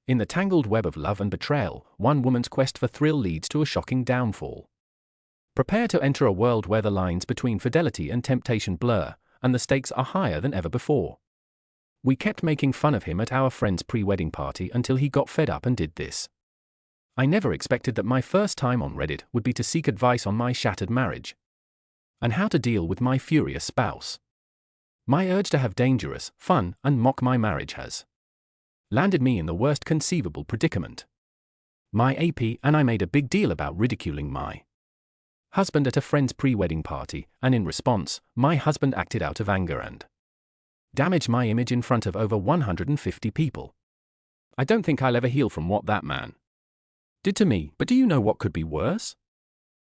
In the tangled web of love and betrayal, one woman's quest for thrill leads to a shocking downfall. Prepare to enter a world where the lines between fidelity and temptation blur, and the stakes are higher than ever before. We kept making fun of him at our friend's pre-wedding party until he got fed up and did this. I never expected that my first time on Reddit would be to seek advice on my shattered marriage and how to deal with my furious spouse. My urge to have dangerous, fun, and mock my marriage has landed me in the worst conceivable predicament. My AP and I made a big deal about ridiculing my husband at a friend's pre-wedding party, and in response, my husband acted out of anger and damaged my image in front of over 150 people. I don't think I'll ever heal from what that man did to me, but do you know what could be worse?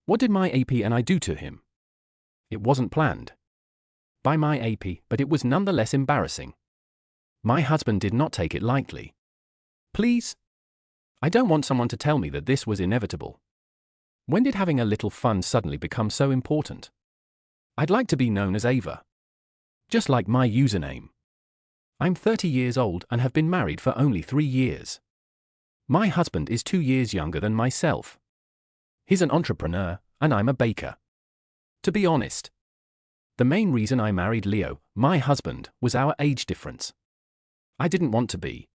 What did my AP and I do to him? It wasn't planned by my AP, but it was nonetheless embarrassing. My husband did not take it lightly. Please? I don't want someone to tell me that this was inevitable. When did having a little fun suddenly become so important? I'd like to be known as Ava. Just like my username. I'm 30 years old and have been married for only 3 years. My husband is 2 years younger than myself. He's an entrepreneur, and I'm a baker. To be honest, the main reason I married Leo, my husband, was our age difference. I didn't want to be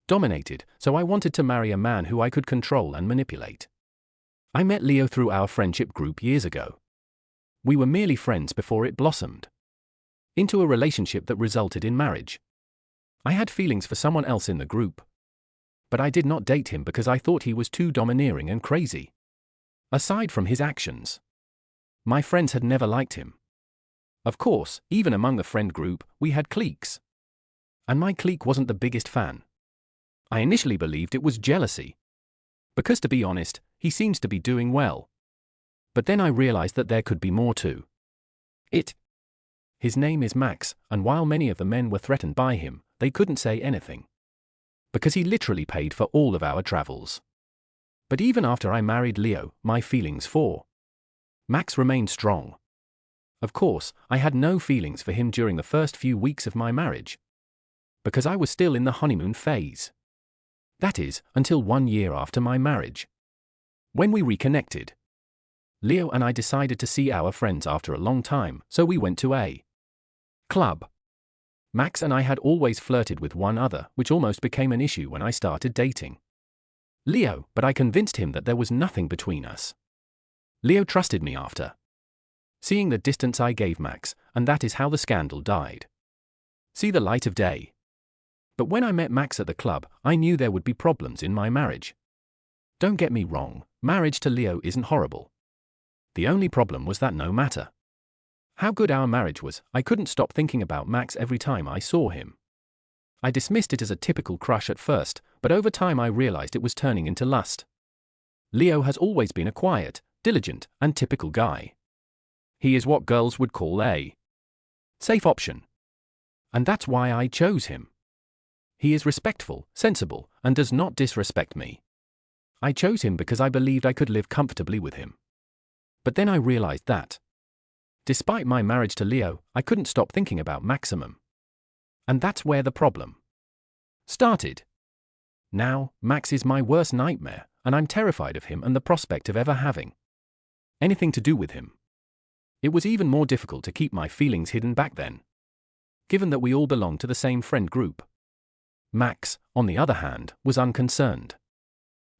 dominated, so I wanted to marry a man who I could control and manipulate. I met Leo through our friendship group years ago. We were merely friends before it blossomed into a relationship that resulted in marriage. I had feelings for someone else in the group, but I did not date him because I thought he was too domineering and crazy. Aside from his actions, my friends had never liked him. Of course, even among the friend group, we had cliques. And my clique wasn't the biggest fan. I initially believed it was jealousy. Because to be honest, he seems to be doing well. But then I realized that there could be more to it. His name is Max, and while many of the men were threatened by him, they couldn't say anything. Because he literally paid for all of our travels. But even after I married Leo, my feelings for Max remained strong. Of course, I had no feelings for him during the first few weeks of my marriage. Because I was still in the honeymoon phase. That is, until 1 year after my marriage. When we reconnected, Leo and I decided to see our friends after a long time, so we went to a club. Max and I had always flirted with one another, which almost became an issue when I started dating Leo, but I convinced him that there was nothing between us. Leo trusted me after seeing the distance I gave Max, and that is how the scandal died. See the light of day. But when I met Max at the club, I knew there would be problems in my marriage. Don't get me wrong, marriage to Leo isn't horrible. The only problem was that no matter how good our marriage was, I couldn't stop thinking about Max every time I saw him. I dismissed it as a typical crush at first, but over time I realized it was turning into lust. Leo has always been a quiet, diligent, and typical guy. He is what girls would call a safe option. And that's why I chose him. He is respectful, sensible, and does not disrespect me. I chose him because I believed I could live comfortably with him. But then I realized that, despite my marriage to Leo, I couldn't stop thinking about Maximum. And that's where the problem started. Now, Max is my worst nightmare, and I'm terrified of him and the prospect of ever having anything to do with him. It was even more difficult to keep my feelings hidden back then, given that we all belonged to the same friend group. Max, on the other hand, was unconcerned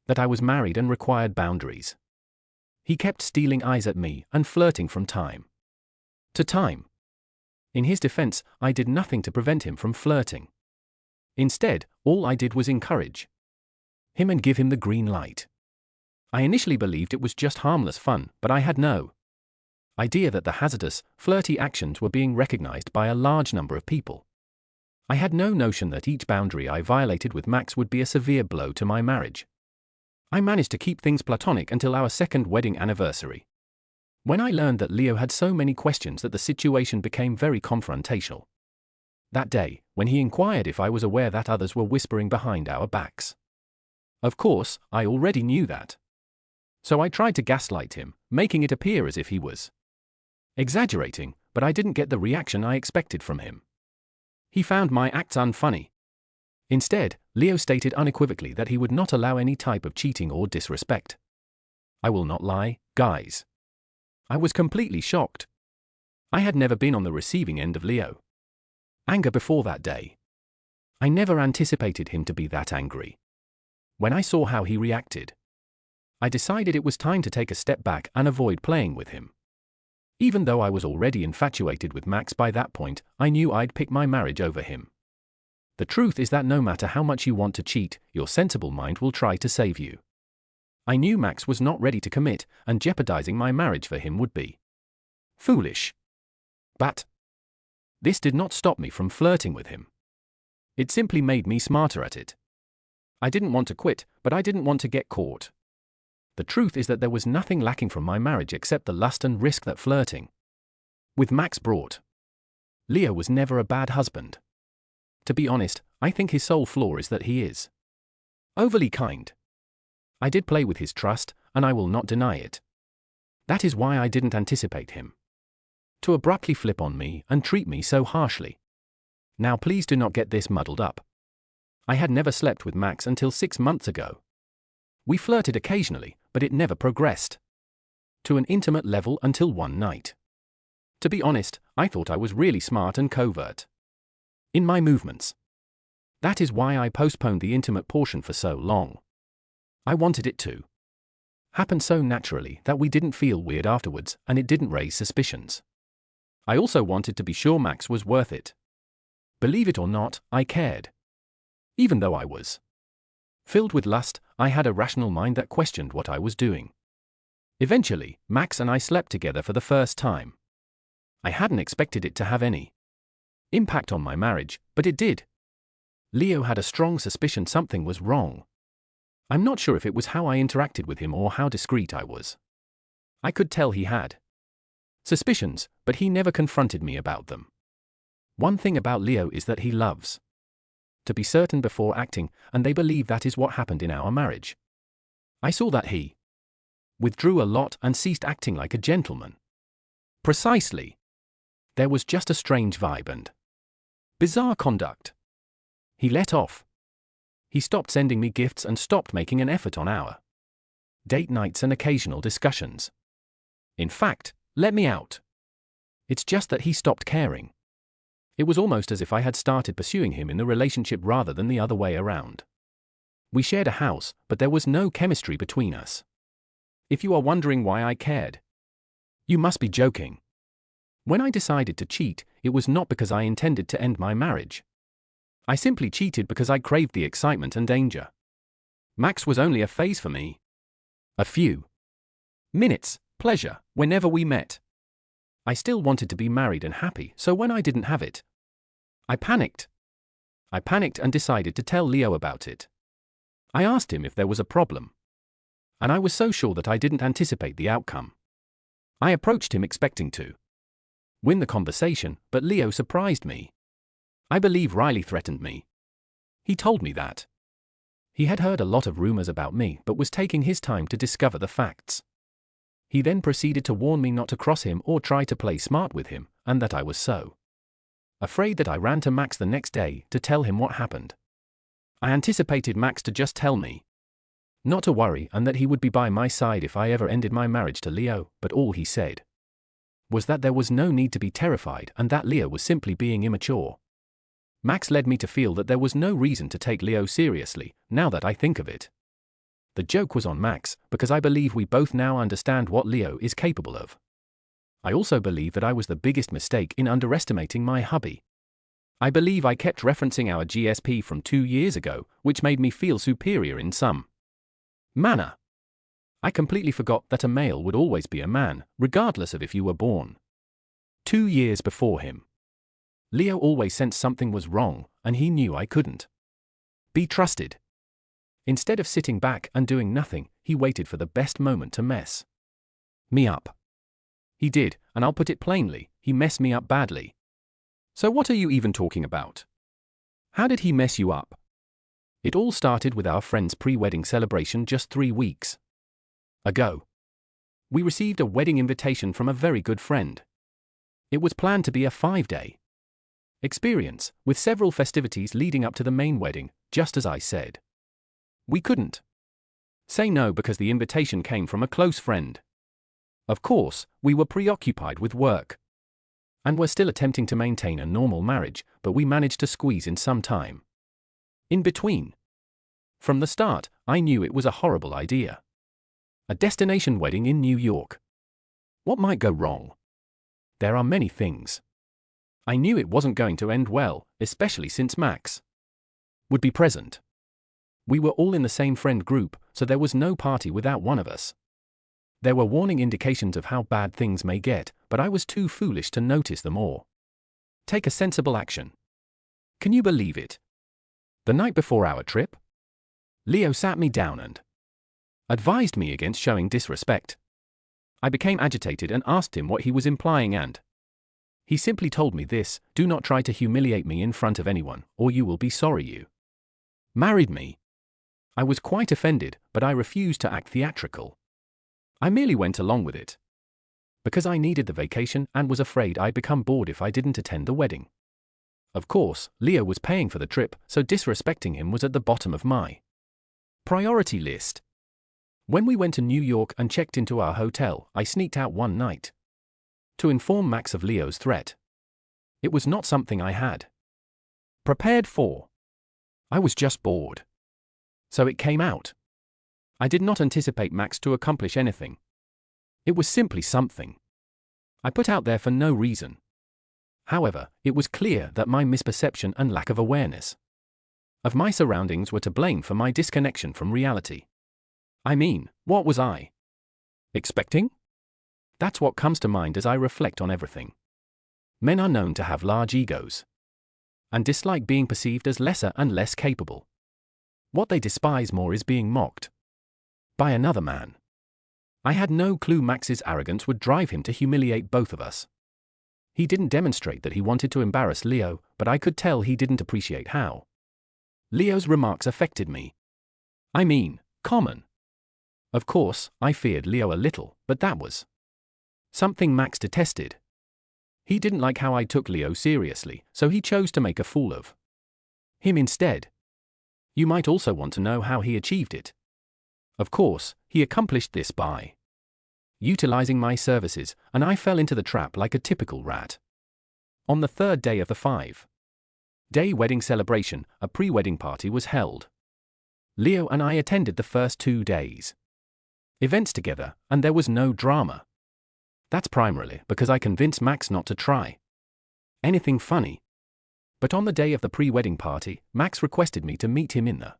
that I was married and required boundaries. He kept stealing eyes at me and flirting from time to time. In his defense, I did nothing to prevent him from flirting. Instead, all I did was encourage him and give him the green light. I initially believed it was just harmless fun, but I had no idea that the hazardous, flirty actions were being recognized by a large number of people. I had no notion that each boundary I violated with Max would be a severe blow to my marriage. I managed to keep things platonic until our second wedding anniversary, when I learned that Leo had so many questions that the situation became very confrontational. That day, when he inquired if I was aware that others were whispering behind our backs. Of course, I already knew that. So I tried to gaslight him, making it appear as if he was exaggerating, but I didn't get the reaction I expected from him. He found my acts unfunny. Instead, Leo stated unequivocally that he would not allow any type of cheating or disrespect. I will not lie, guys. I was completely shocked. I had never been on the receiving end of Leo anger before that day. I never anticipated him to be that angry. When I saw how he reacted, I decided it was time to take a step back and avoid playing with him. Even though I was already infatuated with Max by that point, I knew I'd pick my marriage over him. The truth is that no matter how much you want to cheat, your sensible mind will try to save you. I knew Max was not ready to commit, and jeopardizing my marriage for him would be foolish. But this did not stop me from flirting with him. It simply made me smarter at it. I didn't want to quit, but I didn't want to get caught. The truth is that there was nothing lacking from my marriage except the lust and risk that flirting with Max brought. Leo was never a bad husband. To be honest, I think his sole flaw is that he is overly kind. I did play with his trust, and I will not deny it. That is why I didn't anticipate him to abruptly flip on me and treat me so harshly. Now please do not get this muddled up. I had never slept with Max until 6 months ago. We flirted occasionally, but it never progressed to an intimate level until one night. To be honest, I thought I was really smart and covert in my movements. That is why I postponed the intimate portion for so long. I wanted it to happen so naturally that we didn't feel weird afterwards and it didn't raise suspicions. I also wanted to be sure Max was worth it. Believe it or not, I cared. Even though I was filled with lust, I had a rational mind that questioned what I was doing. Eventually, Max and I slept together for the first time. I hadn't expected it to have any impact on my marriage, but it did. Leo had a strong suspicion something was wrong. I'm not sure if it was how I interacted with him or how discreet I was. I could tell he had suspicions, but he never confronted me about them. One thing about Leo is that he loves to be certain before acting, and they believe that is what happened in our marriage. I saw that he withdrew a lot and ceased acting like a gentleman. Precisely. There was just a strange vibe and bizarre conduct. He let off. He stopped sending me gifts and stopped making an effort on our date nights and occasional discussions. In fact, let me out. It's just that he stopped caring. It was almost as if I had started pursuing him in the relationship rather than the other way around. We shared a house, but there was no chemistry between us. If you are wondering why I cared, you must be joking. When I decided to cheat, it was not because I intended to end my marriage. I simply cheated because I craved the excitement and danger. Max was only a phase for me. A few minutes, pleasure, whenever we met. I still wanted to be married and happy, so when I didn't have it, I panicked. I panicked and decided to tell Leo about it. I asked him if there was a problem. And I was so sure that I didn't anticipate the outcome. I approached him expecting to win the conversation, but Leo surprised me. I believe Riley threatened me. He told me that he had heard a lot of rumors about me but was taking his time to discover the facts. He then proceeded to warn me not to cross him or try to play smart with him, and that I was so afraid that I ran to Max the next day to tell him what happened. I anticipated Max to just tell me not to worry and that he would be by my side if I ever ended my marriage to Leo, but all he said was that there was no need to be terrified and that Leo was simply being immature. Max led me to feel that there was no reason to take Leo seriously, now that I think of it. The joke was on Max, because I believe we both now understand what Leo is capable of. I also believe that I was the biggest mistake in underestimating my hubby. I believe I kept referencing our GSP from 2 years ago, which made me feel superior in some manner. I completely forgot that a male would always be a man, regardless of if you were born 2 years before him. Leo always sensed something was wrong, and he knew I couldn't be trusted. Instead of sitting back and doing nothing, he waited for the best moment to mess me up. He did, and I'll put it plainly, he messed me up badly. So what are you even talking about? How did he mess you up? It all started with our friend's pre-wedding celebration just 3 weeks ago. We received a wedding invitation from a very good friend. It was planned to be a 5-day experience, with several festivities leading up to the main wedding, just as I said. We couldn't say no because the invitation came from a close friend. Of course, we were preoccupied with work and were still attempting to maintain a normal marriage, but we managed to squeeze in some time in between. From the start, I knew it was a horrible idea. A destination wedding in New York. What might go wrong? There are many things. I knew it wasn't going to end well, especially since Max would be present. We were all in the same friend group, so there was no party without one of us. There were warning indications of how bad things may get, but I was too foolish to notice them or take a sensible action. Can you believe it? The night before our trip, Leo sat me down and advised me against showing disrespect. I became agitated and asked him what he was implying, and he simply told me this: do not try to humiliate me in front of anyone, or you will be sorry you married me. I was quite offended, but I refused to act theatrical. I merely went along with it because I needed the vacation and was afraid I'd become bored if I didn't attend the wedding. Of course, Leo was paying for the trip, so disrespecting him was at the bottom of my priority list. When we went to New York and checked into our hotel, I sneaked out one night to inform Max of Leo's threat. It was not something I had prepared for. I was just bored. So it came out. I did not anticipate Max to accomplish anything. It was simply something I put out there for no reason. However, it was clear that my misperception and lack of awareness of my surroundings were to blame for my disconnection from reality. I mean, what was I expecting? That's what comes to mind as I reflect on everything. Men are known to have large egos and dislike being perceived as lesser and less capable. What they despise more is being mocked by another man. I had no clue Max's arrogance would drive him to humiliate both of us. He didn't demonstrate that he wanted to embarrass Leo, but I could tell he didn't appreciate how Leo's remarks affected me. I mean, common. Of course, I feared Leo a little, but that was something Max detested. He didn't like how I took Leo seriously, so he chose to make a fool of him instead. You might also want to know how he achieved it. Of course, he accomplished this by utilizing my services, and I fell into the trap like a typical rat. On the third day of the 5-day wedding celebration, a pre-wedding party was held. Leo and I attended the first 2 days events together, and there was no drama. That's primarily because I convinced Max not to try anything funny. But on the day of the pre-wedding party, Max requested me to meet him in the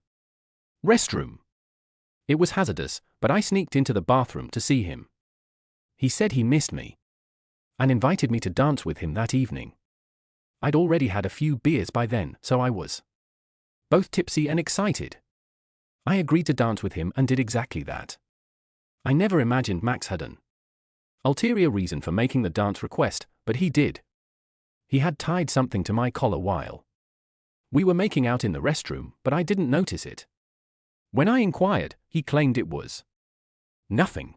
restroom. It was hazardous, but I sneaked into the bathroom to see him. He said he missed me and invited me to dance with him that evening. I'd already had a few beers by then, so I was both tipsy and excited. I agreed to dance with him and did exactly that. I never imagined Max had an ulterior reason for making the dance request, but he did. He had tied something to my collar while we were making out in the restroom, but I didn't notice it. When I inquired, he claimed it was nothing.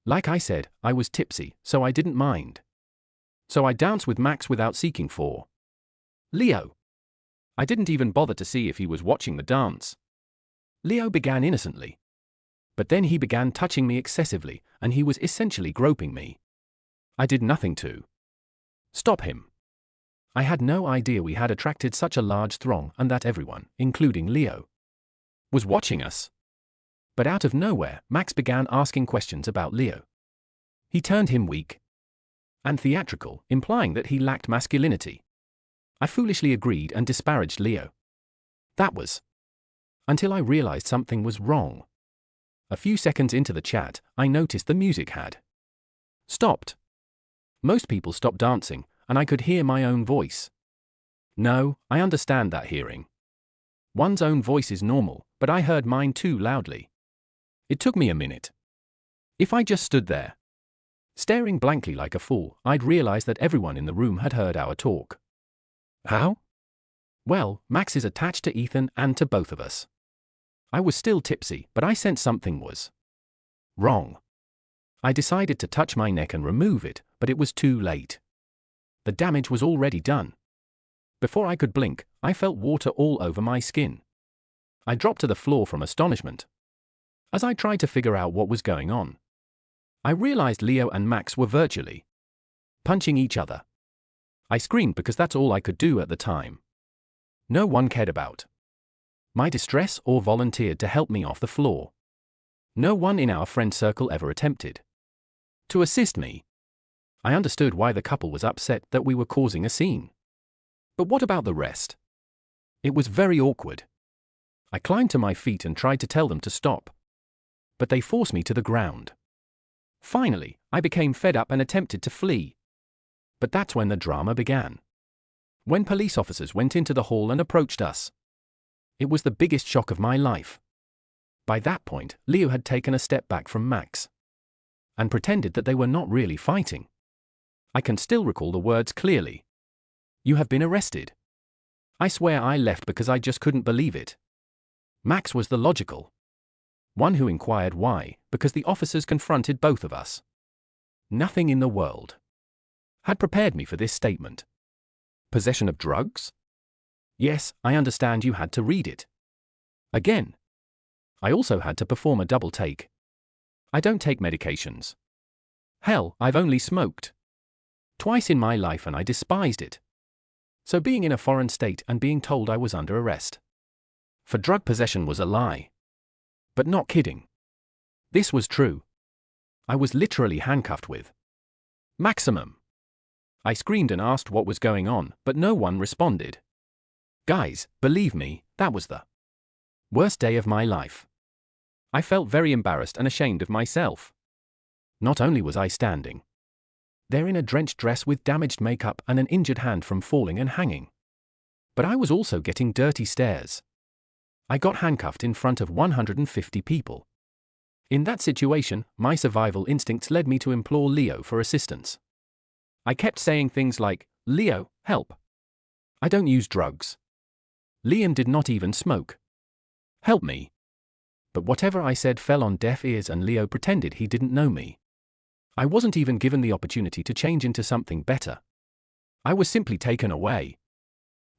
Like I said, I was tipsy, so I didn't mind. So I danced with Max without seeking for Leo. I didn't even bother to see if he was watching the dance. Leo began innocently. But then he began touching me excessively, and he was essentially groping me. I did nothing to stop him. I had no idea we had attracted such a large throng and that everyone, including Leo, was watching us. But out of nowhere, Max began asking questions about Leo. He turned him weak and theatrical, implying that he lacked masculinity. I foolishly agreed and disparaged Leo. That was until I realized something was wrong. A few seconds into the chat, I noticed the music had stopped. Most people stopped dancing, and I could hear my own voice. No, I understand that hearing one's own voice is normal, but I heard mine too loudly. It took me a minute. If I just stood there, staring blankly like a fool, I'd realize that everyone in the room had heard our talk. How? Well, Max is attached to Ethan and to both of us. I was still tipsy, but I sensed something was wrong. I decided to touch my neck and remove it, but it was too late. The damage was already done. Before I could blink, I felt water all over my skin. I dropped to the floor from astonishment. As I tried to figure out what was going on, I realized Leo and Max were virtually punching each other. I screamed because that's all I could do at the time. No one cared about my distress or volunteered to help me off the floor. No one in our friend circle ever attempted to assist me. I understood why the couple was upset that we were causing a scene. But what about the rest? It was very awkward. I climbed to my feet and tried to tell them to stop. But they forced me to the ground. Finally, I became fed up and attempted to flee. But that's when the drama began. When police officers went into the hall and approached us. It was the biggest shock of my life. By that point, Leo had taken a step back from Max and pretended that they were not really fighting. I can still recall the words clearly. "You have been arrested." I swear I left because I just couldn't believe it. Max was the logical one who inquired why, because the officers confronted both of us. Nothing in the world had prepared me for this statement. Possession of drugs? Yes, I understand you had to read it again. I also had to perform a double take. I don't take medications. Hell, I've only smoked twice in my life and I despised it. So being in a foreign state and being told I was under arrest for drug possession was a lie. But not kidding. This was true. I was literally handcuffed with maximum. I screamed and asked what was going on, but no one responded. Guys, believe me, that was the worst day of my life. I felt very embarrassed and ashamed of myself. Not only was I standing there in a drenched dress with damaged makeup and an injured hand from falling and hanging, but I was also getting dirty stares. I got handcuffed in front of 150 people. In that situation, my survival instincts led me to implore Leo for assistance. I kept saying things like, "Leo, help. I don't use drugs. Liam did not even smoke. Help me." But whatever I said fell on deaf ears and Leo pretended he didn't know me. I wasn't even given the opportunity to change into something better. I was simply taken away.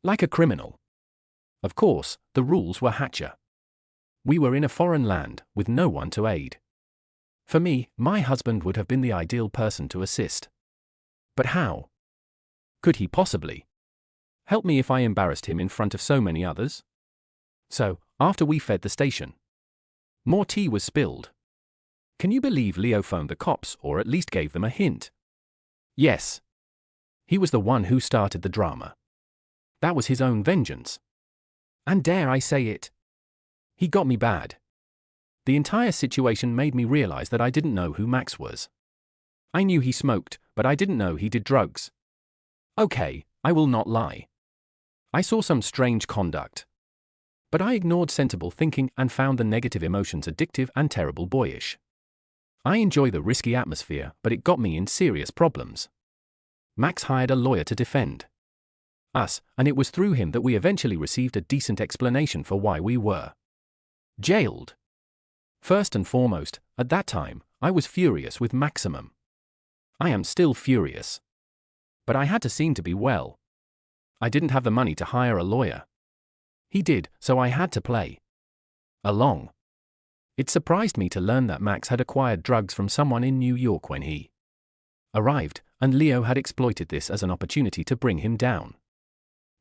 Like a criminal. Of course, the rules were harsher. We were in a foreign land, with no one to aid. For me, my husband would have been the ideal person to assist. But how could he possibly help me if I embarrassed him in front of so many others? So, after we fed the station, more tea was spilled. Can you believe Leo phoned the cops or at least gave them a hint? Yes. He was the one who started the drama. That was his own vengeance. And dare I say it, he got me bad. The entire situation made me realize that I didn't know who Max was. I knew he smoked, but I didn't know he did drugs. Okay, I will not lie. I saw some strange conduct. But I ignored sensible thinking and found the negative emotions addictive and terrible boyish. I enjoy the risky atmosphere, but it got me in serious problems. Max hired a lawyer to defend us, and it was through him that we eventually received a decent explanation for why we were jailed. First and foremost, at that time, I was furious with Maximum. I am still furious. But I had to seem to be well. I didn't have the money to hire a lawyer. He did, so I had to play along. It surprised me to learn that Max had acquired drugs from someone in New York when he arrived, and Leo had exploited this as an opportunity to bring him down.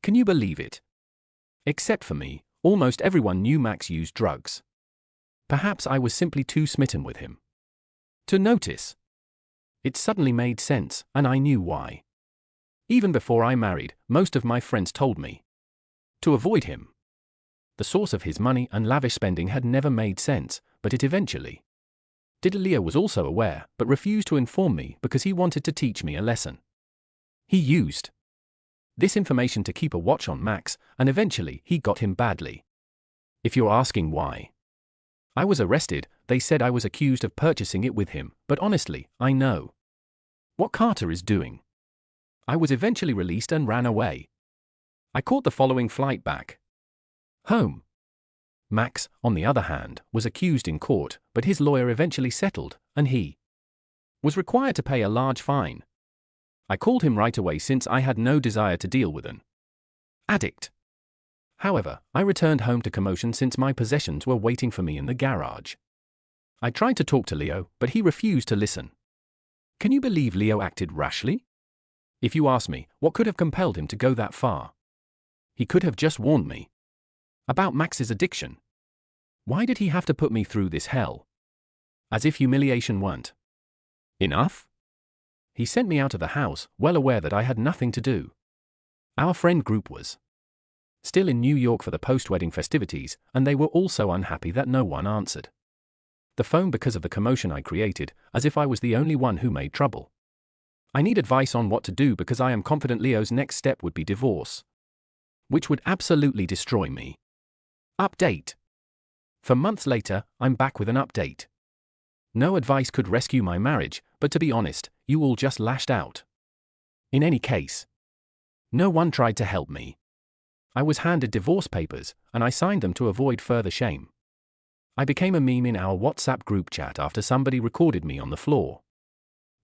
Can you believe it? Except for me, almost everyone knew Max used drugs. Perhaps I was simply too smitten with him to notice. It suddenly made sense, and I knew why. Even before I married, most of my friends told me to avoid him. The source of his money and lavish spending had never made sense, but it eventually did. Leo was also aware, but refused to inform me because he wanted to teach me a lesson. He used this information to keep a watch on Max, and eventually he got him badly. If you're asking why I was arrested, they said I was accused of purchasing it with him, but honestly, I know what Carter is doing. I was eventually released and ran away. I caught the following flight back home. Max, on the other hand, was accused in court, but his lawyer eventually settled, and he was required to pay a large fine. I called him right away since I had no desire to deal with an Addict. However, I returned home to commotion since my possessions were waiting for me in the garage. I tried to talk to Leo, but he refused to listen. Can you believe Leo acted rashly? If you ask me, what could have compelled him to go that far? He could have just warned me about Max's addiction. Why did he have to put me through this hell? As if humiliation weren't enough? He sent me out of the house, well aware that I had nothing to do. Our friend group was still in New York for the post-wedding festivities, and they were all so unhappy that no one answered the phone because of the commotion I created, as if I was the only one who made trouble. I need advice on what to do because I am confident Leo's next step would be divorce, which would absolutely destroy me. Update. For months later, I'm back with an update. No advice could rescue my marriage, but to be honest, you all just lashed out. In any case, no one tried to help me. I was handed divorce papers, and I signed them to avoid further shame. I became a meme in our WhatsApp group chat after somebody recorded me on the floor.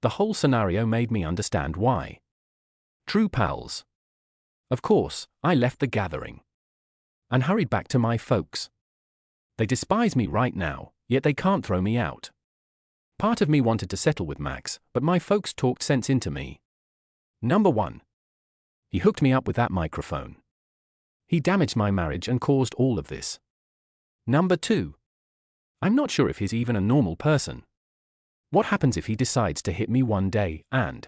The whole scenario made me understand why. True pals. Of course, I left the gathering and hurried back to my folks. They despise me right now, yet they can't throw me out. Part of me wanted to settle with Max, but my folks talked sense into me. Number 1. He hooked me up with that microphone. He damaged my marriage and caused all of this. Number 2. I'm not sure if he's even a normal person. What happens if he decides to hit me one day and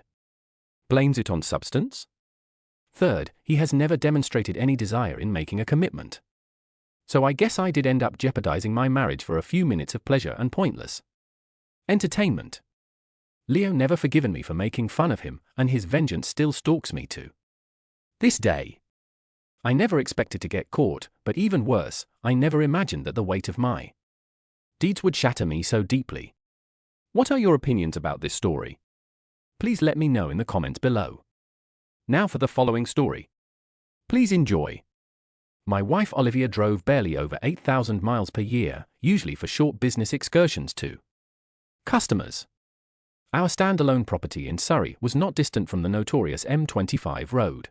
blames it on substance? Third, he has never demonstrated any desire in making a commitment. So I guess I did end up jeopardizing my marriage for a few minutes of pleasure and pointless entertainment. Leo never forgiven me for making fun of him, and his vengeance still stalks me to this day. I never expected to get caught, but even worse, I never imagined that the weight of my deeds would shatter me so deeply. What are your opinions about this story? Please let me know in the comments below. Now for the following story. Please enjoy. My wife Olivia drove barely over 8,000 miles per year, usually for short business excursions to customers. Our standalone property in Surrey was not distant from the notorious M25 road,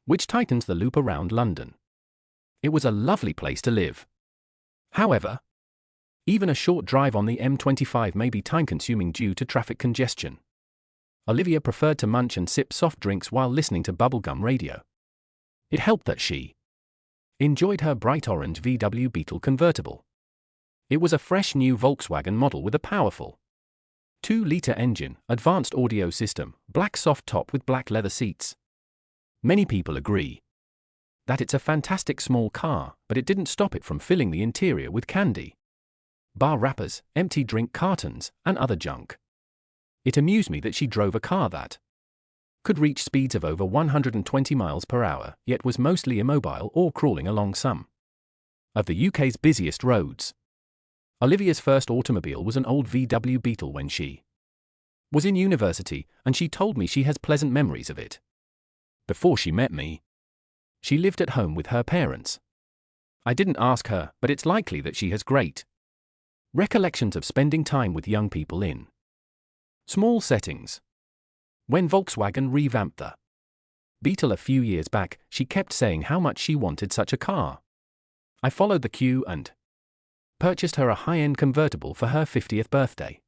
which tightens the loop around London. It was a lovely place to live. However, even a short drive on the M25 may be time-consuming due to traffic congestion. Olivia preferred to munch and sip soft drinks while listening to bubblegum radio. It helped that she enjoyed her bright orange VW Beetle convertible. It was a fresh new Volkswagen model with a powerful 2-liter engine, advanced audio system, black soft top with black leather seats. Many people agree that it's a fantastic small car, but it didn't stop it from filling the interior with candy bar wrappers, empty drink cartons, and other junk. It amused me that she drove a car that could reach speeds of over 120 miles per hour, yet was mostly immobile or crawling along some of the UK's busiest roads. Olivia's first automobile was an old VW Beetle when she was in university, and she told me she has pleasant memories of it. Before she met me, she lived at home with her parents. I didn't ask her, but it's likely that she has great recollections of spending time with young people in small settings. When Volkswagen revamped the Beetle a few years back, she kept saying how much she wanted such a car. I followed the queue and purchased her a high-end convertible for her 50th birthday.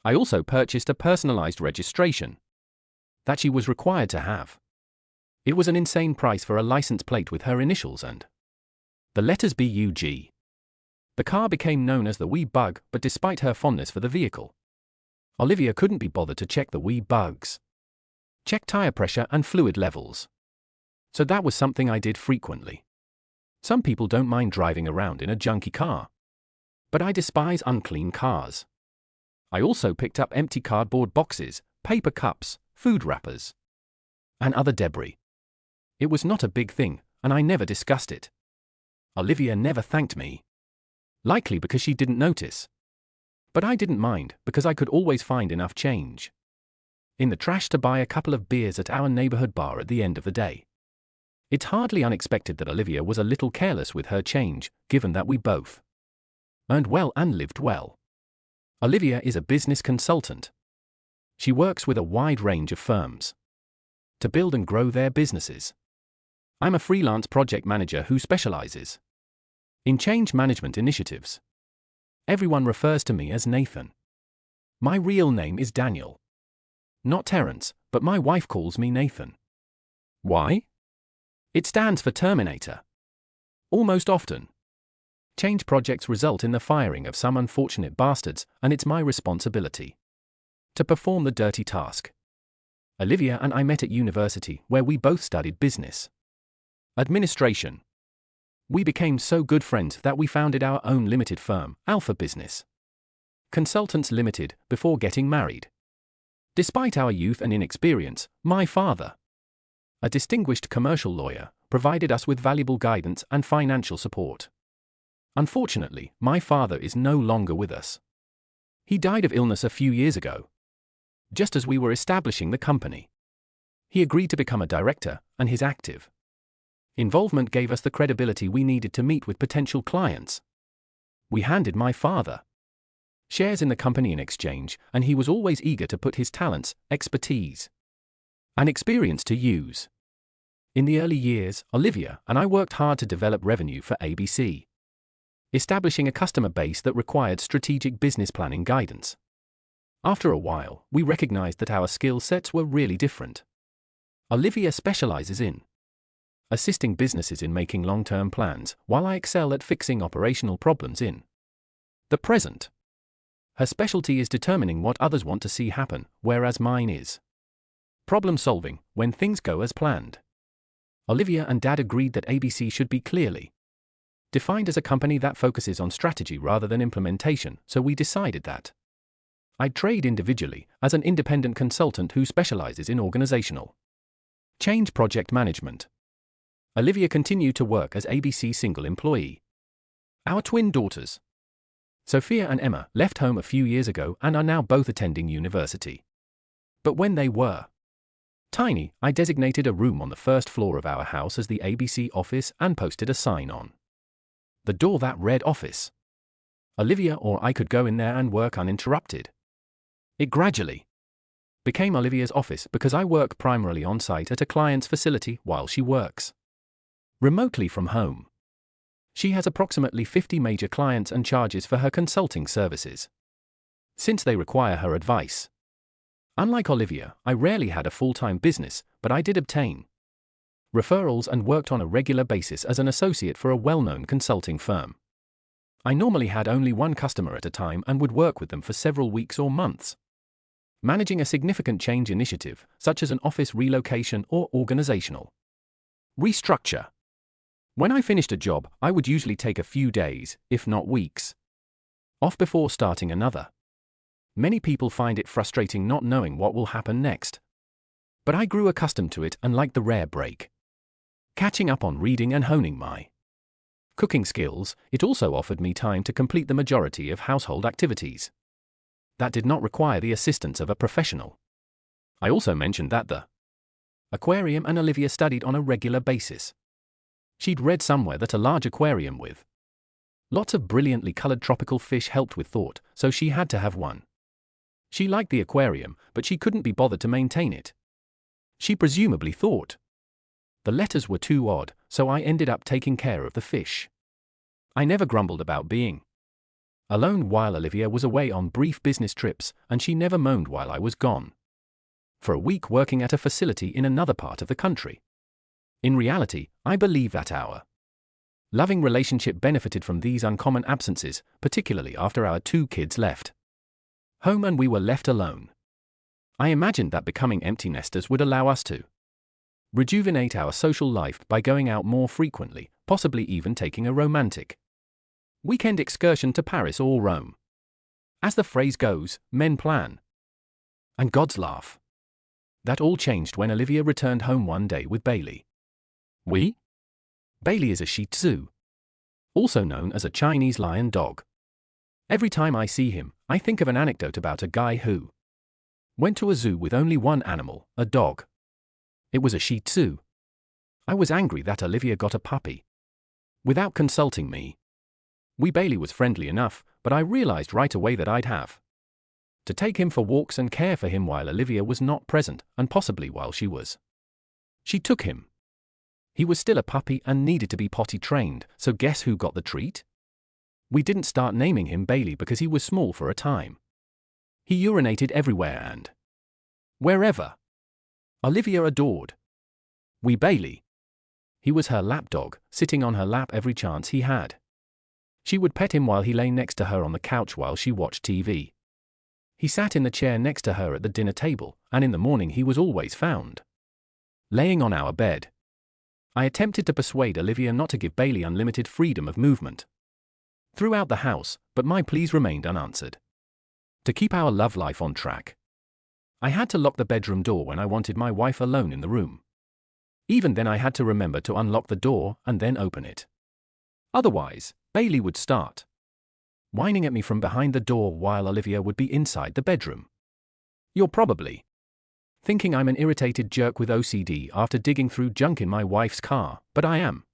I also purchased a personalized registration that she was required to have. It was an insane price for a license plate with her initials and the letters BUG. The car became known as the Wee Bug, but despite her fondness for the vehicle, Olivia couldn't be bothered to check the wee bugs, check tire pressure and fluid levels. So that was something I did frequently. Some people don't mind driving around in a junky car, but I despise unclean cars. I also picked up empty cardboard boxes, paper cups, food wrappers, and other debris. It was not a big thing, and I never discussed it. Olivia never thanked me, likely because she didn't notice. But I didn't mind, because I could always find enough change in the trash to buy a couple of beers at our neighborhood bar at the end of the day. It's hardly unexpected that Olivia was a little careless with her change, given that we both earned well and lived well. Olivia is a business consultant. She works with a wide range of firms to build and grow their businesses. I'm a freelance project manager who specializes in change management initiatives. Everyone refers to me as Nathan. My real name is Daniel. Not Terence, but my wife calls me Nathan. Why? It stands for Terminator. Almost often, change projects result in the firing of some unfortunate bastards, and it's my responsibility to perform the dirty task. Olivia and I met at university, where we both studied business administration. We became so good friends that we founded our own limited firm, Alpha Business Consultants Limited, before getting married. Despite our youth and inexperience, my father, a distinguished commercial lawyer, provided us with valuable guidance and financial support. Unfortunately, my father is no longer with us. He died of illness a few years ago, just as we were establishing the company. He agreed to become a director, and his active involvement gave us the credibility we needed to meet with potential clients. We handed my father shares in the company in exchange, and he was always eager to put his talents, expertise, and experience to use. In the early years, Olivia and I worked hard to develop revenue for ABC, establishing a customer base that required strategic business planning guidance. After a while, we recognized that our skill sets were really different. Olivia specializes in assisting businesses in making long-term plans, while I excel at fixing operational problems in the present. Her specialty is determining what others want to see happen, whereas mine is problem-solving when things go as planned. Olivia and Dad agreed that ABC should be clearly defined as a company that focuses on strategy rather than implementation, so we decided that I'd trade individually as an independent consultant who specializes in organizational change project management. Olivia continued to work as ABC single employee. Our twin daughters, Sophia and Emma, left home a few years ago and are now both attending university. But when they were tiny, I designated a room on the first floor of our house as the ABC office and posted a sign on the door that read office. Olivia or I could go in there and work uninterrupted. It gradually became Olivia's office because I work primarily on site at a client's facility while she works remotely from home. She has approximately 50 major clients and charges for her consulting services, since they require her advice. Unlike Olivia, I rarely had a full-time business, but I did obtain referrals and worked on a regular basis as an associate for a well-known consulting firm. I normally had only one customer at a time and would work with them for several weeks or months, managing a significant change initiative, such as an office relocation or organizational restructure. When I finished a job, I would usually take a few days, if not weeks, off before starting another. Many people find it frustrating not knowing what will happen next. But I grew accustomed to it and liked the rare break. Catching up on reading and honing my cooking skills, it also offered me time to complete the majority of household activities that did not require the assistance of a professional. I also mentioned that the aquarium and Olivia studied on a regular basis. She'd read somewhere that a large aquarium with lots of brilliantly colored tropical fish helped with thought, so she had to have one. She liked the aquarium, but she couldn't be bothered to maintain it. She presumably thought the letters were too odd, so I ended up taking care of the fish. I never grumbled about being alone while Olivia was away on brief business trips, and she never moaned while I was gone for a week working at a facility in another part of the country. In reality, I believe that our loving relationship benefited from these uncommon absences, particularly after our two kids left home and we were left alone. I imagined that becoming empty nesters would allow us to rejuvenate our social life by going out more frequently, possibly even taking a romantic weekend excursion to Paris or Rome. As the phrase goes, men plan and gods laugh. That all changed when Olivia returned home one day with Bailey. Bailey is a Shih Tzu, also known as a Chinese lion dog. Every time I see him, I think of an anecdote about a guy who went to a zoo with only one animal, a dog. It was a Shih Tzu. I was angry that Olivia got a puppy without consulting me. Bailey was friendly enough, but I realized right away that I'd have to take him for walks and care for him while Olivia was not present, and possibly while she took him. He was still a puppy and needed to be potty trained, so guess who got the treat? We didn't start naming him Bailey because he was small for a time. He urinated everywhere and wherever. Olivia adored wee Bailey. He was her lapdog, sitting on her lap every chance he had. She would pet him while he lay next to her on the couch while she watched TV. He sat in the chair next to her at the dinner table, and in the morning he was always found laying on our bed. I attempted to persuade Olivia not to give Bailey unlimited freedom of movement throughout the house, but my pleas remained unanswered. To keep our love life on track, I had to lock the bedroom door when I wanted my wife alone in the room. Even then I had to remember to unlock the door and then open it. Otherwise, Bailey would start whining at me from behind the door while Olivia would be inside the bedroom. You're probably thinking I'm an irritated jerk with OCD after digging through junk in my wife's car, but I am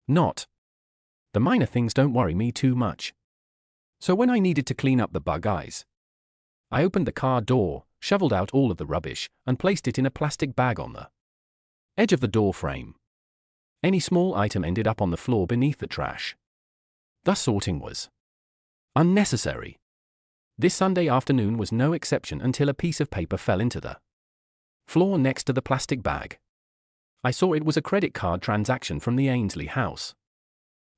not. The minor things don't worry me too much. So when I needed to clean up the bug eyes, I opened the car door, shoveled out all of the rubbish, and placed it in a plastic bag on the edge of the door frame. Any small item ended up on the floor beneath the trash. Thus sorting was unnecessary. This Sunday afternoon was no exception until a piece of paper fell into the floor next to the plastic bag. I saw it was a credit card transaction from the Ainsley House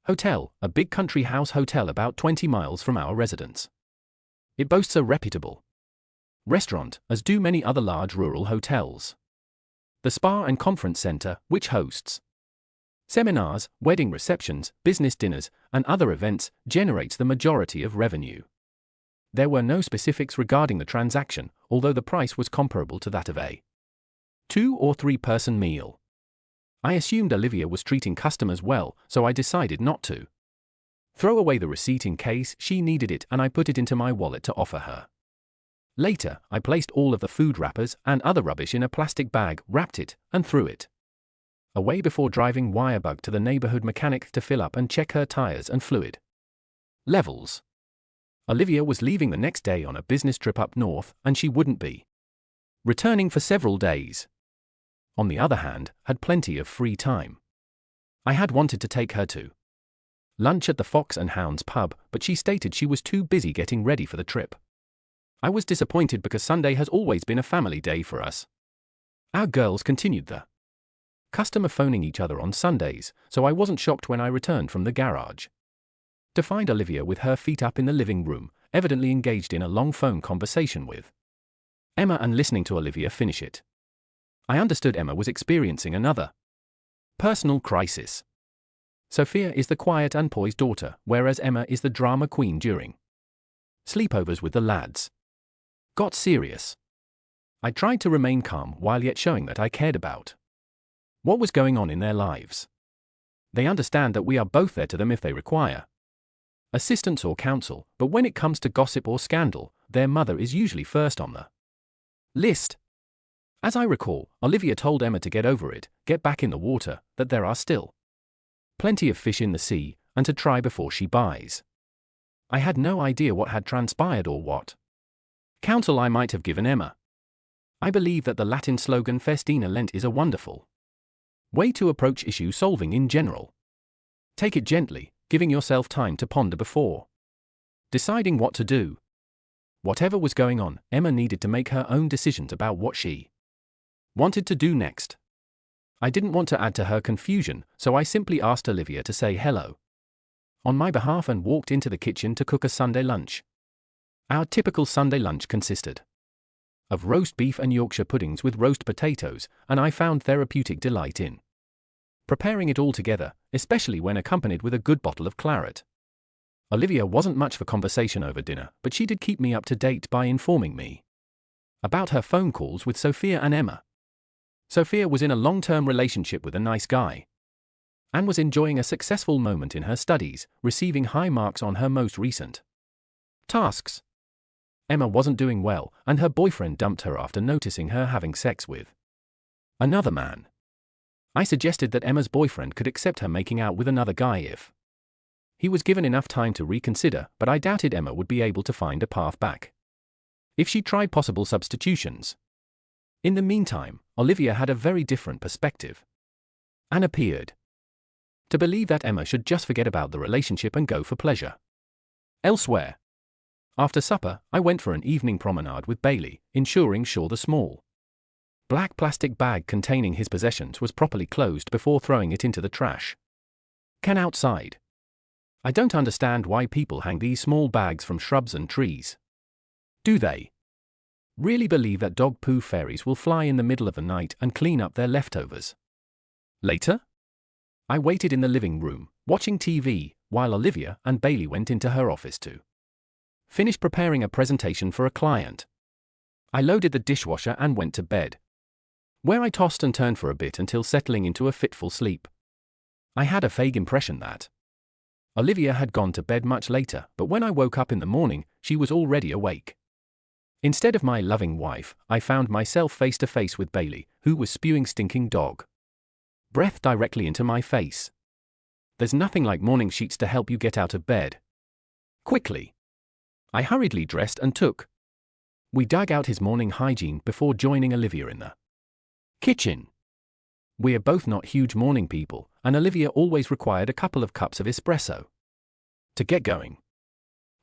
Hotel, a big country house hotel about 20 miles from our residence. It boasts a reputable restaurant, as do many other large rural hotels. The spa and conference center, which hosts seminars, wedding receptions, business dinners, and other events, generates the majority of revenue. There were no specifics regarding the transaction, although the price was comparable to that of a 2- or 3-person meal. I assumed Olivia was treating customers well, so I decided not to throw away the receipt in case she needed it, and I put it into my wallet to offer her. Later, I placed all of the food wrappers and other rubbish in a plastic bag, wrapped it, and threw it away before driving Wirebug to the neighborhood mechanic to fill up and check her tires and fluid levels. Olivia was leaving the next day on a business trip up north, and she wouldn't be returning for several days. On the other hand, had plenty of free time. I had wanted to take her to lunch at the Fox and Hounds pub, but she stated she was too busy getting ready for the trip. I was disappointed because Sunday has always been a family day for us. Our girls continued the custom of phoning each other on Sundays, so I wasn't shocked when I returned from the garage to find Olivia with her feet up in the living room, evidently engaged in a long phone conversation with Emma and listening to Olivia finish it. I understood Emma was experiencing another personal crisis. Sophia is the quiet and poised daughter, whereas Emma is the drama queen during sleepovers with the lads. Got serious. I tried to remain calm while yet showing that I cared about what was going on in their lives. They understand that we are both there to them if they require assistance or counsel, but when it comes to gossip or scandal, their mother is usually first on the list. As I recall, Olivia told Emma to get over it, get back in the water, that there are still plenty of fish in the sea, and to try before she buys. I had no idea what had transpired or what counsel I might have given Emma. I believe that the Latin slogan Festina Lent is a wonderful way to approach issue solving in general. Take it gently, giving yourself time to ponder before deciding what to do. Whatever was going on, Emma needed to make her own decisions about what she wanted to do next. I didn't want to add to her confusion, so I simply asked Olivia to say hello on my behalf and walked into the kitchen to cook a Sunday lunch. Our typical Sunday lunch consisted of roast beef and Yorkshire puddings with roast potatoes, and I found therapeutic delight in preparing it all together, especially when accompanied with a good bottle of claret. Olivia wasn't much for conversation over dinner, but she did keep me up to date by informing me about her phone calls with Sophia and Emma. Sophia was in a long-term relationship with a nice guy and was enjoying a successful moment in her studies, receiving high marks on her most recent tasks. Emma wasn't doing well, and her boyfriend dumped her after noticing her having sex with another man. I suggested that Emma's boyfriend could accept her making out with another guy if he was given enough time to reconsider, but I doubted Emma would be able to find a path back if she tried possible substitutions. In the meantime, Olivia had a very different perspective. and appeared. To believe that Emma should just forget about the relationship and go for pleasure elsewhere. After supper, I went for an evening promenade with Bailey, ensuring sure the small black plastic bag containing his possessions was properly closed before throwing it into the trash can outside. I don't understand why people hang these small bags from shrubs and trees. Do they really believe that dog poo fairies will fly in the middle of the night and clean up their leftovers later? I waited in the living room, watching TV, while Olivia and Bailey went into her office to finish preparing a presentation for a client. I loaded the dishwasher and went to bed, where I tossed and turned for a bit until settling into a fitful sleep. I had a vague impression that Olivia had gone to bed much later, but when I woke up in the morning, she was already awake. Instead of my loving wife, I found myself face to face with Bailey, who was spewing stinking dog breath directly into my face. There's nothing like morning sheets to help you get out of bed quickly. I hurriedly dressed and we dug out his morning hygiene before joining Olivia in the kitchen. We're both not huge morning people, and Olivia always required a couple of cups of espresso to get going.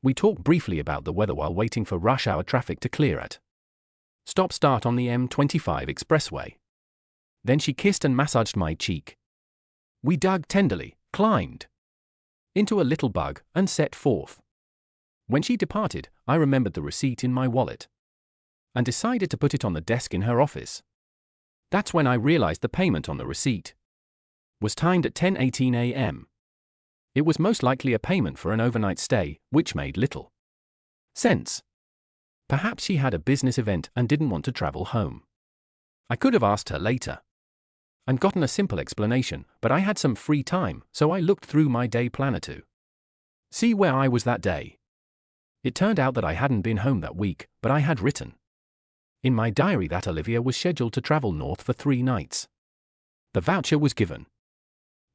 We talked briefly about the weather while waiting for rush hour traffic to clear at stop-start on the M25 expressway. Then she kissed and massaged my cheek. We dug tenderly, climbed into a little bug, and set forth. When she departed, I remembered the receipt in my wallet and decided to put it on the desk in her office. That's when I realized the payment on the receipt was timed at 10:18 a.m. It was most likely a payment for an overnight stay, which made little sense. Perhaps she had a business event and didn't want to travel home. I could have asked her later and gotten a simple explanation, but I had some free time, so I looked through my day planner to see where I was that day. It turned out that I hadn't been home that week, but I had written in my diary that Olivia was scheduled to travel north for 3 nights. The voucher was given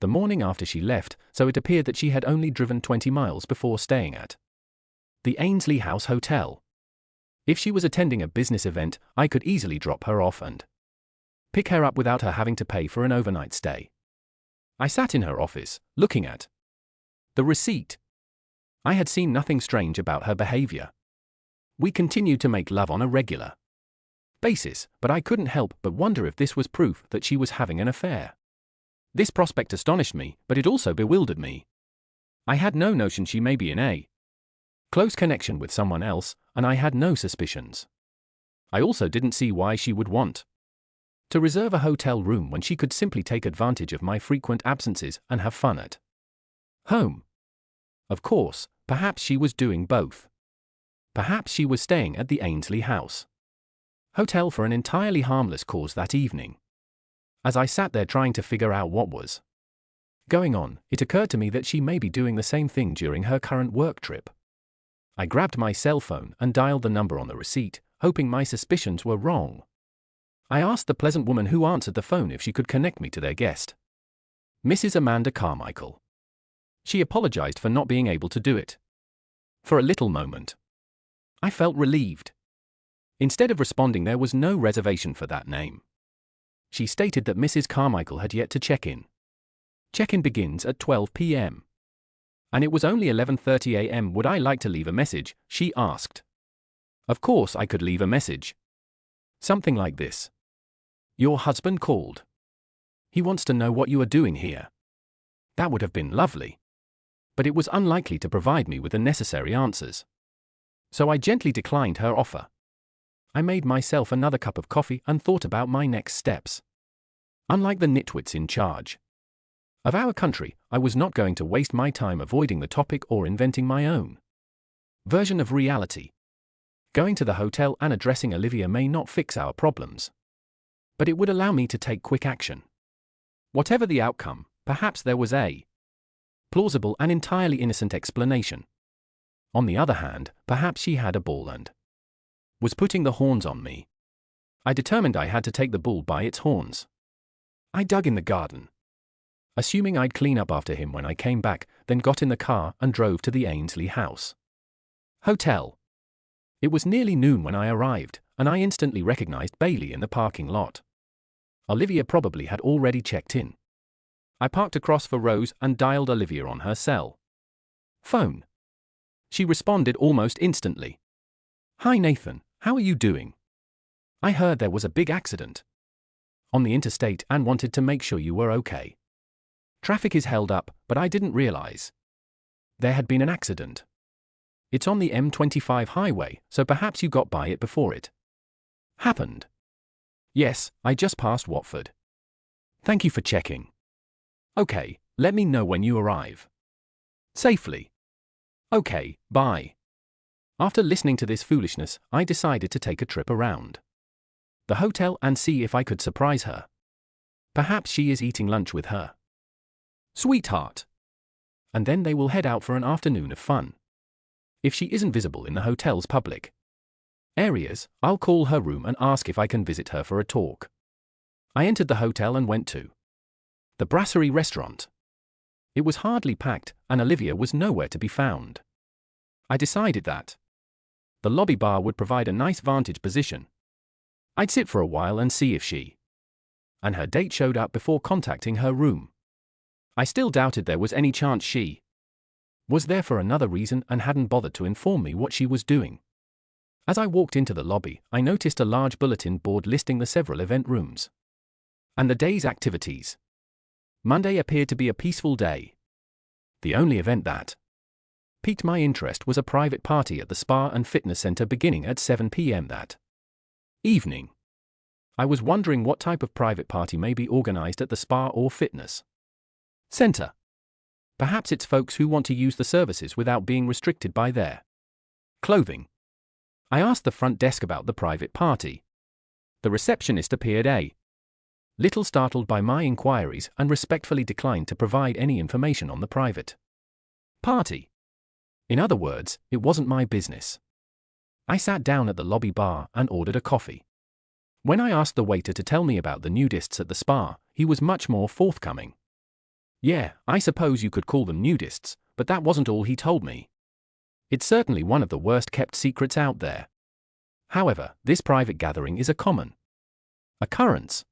the morning after she left, so it appeared that she had only driven 20 miles before staying at the Ainsley House Hotel. If she was attending a business event, I could easily drop her off and pick her up without her having to pay for an overnight stay. I sat in her office, looking at the receipt. I had seen nothing strange about her behavior. We continued to make love on a regular basis, but I couldn't help but wonder if this was proof that she was having an affair. This prospect astonished me, but it also bewildered me. I had no notion she may be in a close connection with someone else, and I had no suspicions. I also didn't see why she would want to reserve a hotel room when she could simply take advantage of my frequent absences and have fun at home. Of course, perhaps she was doing both. Perhaps she was staying at the Ainsley House Hotel for an entirely harmless cause that evening. As I sat there trying to figure out what was going on, it occurred to me that she may be doing the same thing during her current work trip. I grabbed my cell phone and dialed the number on the receipt, hoping my suspicions were wrong. I asked the pleasant woman who answered the phone if she could connect me to their guest, Mrs. Amanda Carmichael. She apologized for not being able to do it. For a little moment, I felt relieved. Instead of responding, there was no reservation for that name. She stated that Mrs. Carmichael had yet to check in. Check-in begins at 12 p.m. And it was only 11:30 a.m. Would I like to leave a message, she asked. Of course I could leave a message. Something like this. Your husband called. He wants to know what you are doing here. That would have been lovely. But it was unlikely to provide me with the necessary answers. So I gently declined her offer. I made myself another cup of coffee and thought about my next steps. Unlike the nitwits in charge of our country, I was not going to waste my time avoiding the topic or inventing my own version of reality. Going to the hotel and addressing Olivia may not fix our problems, but it would allow me to take quick action. Whatever the outcome, perhaps there was a plausible and entirely innocent explanation. On the other hand, perhaps she had a bull and was putting the horns on me. I determined I had to take the bull by its horns. I dug in the garden, assuming I'd clean up after him when I came back, then got in the car and drove to the Ainsley House Hotel. It was nearly noon when I arrived, and I instantly recognized Bailey in the parking lot. Olivia probably had already checked in. I parked across for Rose and dialed Olivia on her cell phone. She responded almost instantly. "Hi Nathan, how are you doing? I heard there was a big accident on the interstate and wanted to make sure you were okay. Traffic is held up, but I didn't realize there had been an accident. It's on the M25 highway, so perhaps you got by it before it happened." "Yes, I just passed Watford. Thank you for checking. Okay, let me know when you arrive safely. Okay, bye." After listening to this foolishness, I decided to take a trip around the hotel and see if I could surprise her. Perhaps she is eating lunch with her sweetheart, and then they will head out for an afternoon of fun. If she isn't visible in the hotel's public areas, I'll call her room and ask if I can visit her for a talk. I entered the hotel and went to the Brasserie restaurant. It was hardly packed, and Olivia was nowhere to be found. I decided that the lobby bar would provide a nice vantage position. I'd sit for a while and see if she and her date showed up before contacting her room. I still doubted there was any chance she was there for another reason and hadn't bothered to inform me what she was doing. As I walked into the lobby, I noticed a large bulletin board listing the several event rooms and the day's activities. Monday appeared to be a peaceful day. The only event that piqued my interest was a private party at the Spa and Fitness Center beginning at 7 p.m. that evening. I was wondering what type of private party may be organized at the Spa or Fitness Center. Perhaps it's folks who want to use the services without being restricted by their clothing. I asked the front desk about the private party. The receptionist appeared a little startled by my inquiries and respectfully declined to provide any information on the private party. In other words, it wasn't my business. I sat down at the lobby bar and ordered a coffee. When I asked the waiter to tell me about the nudists at the spa, he was much more forthcoming. Yeah, I suppose you could call them nudists, but that wasn't all he told me. It's certainly one of the worst kept secrets out there. However, this private gathering is a common occurrence.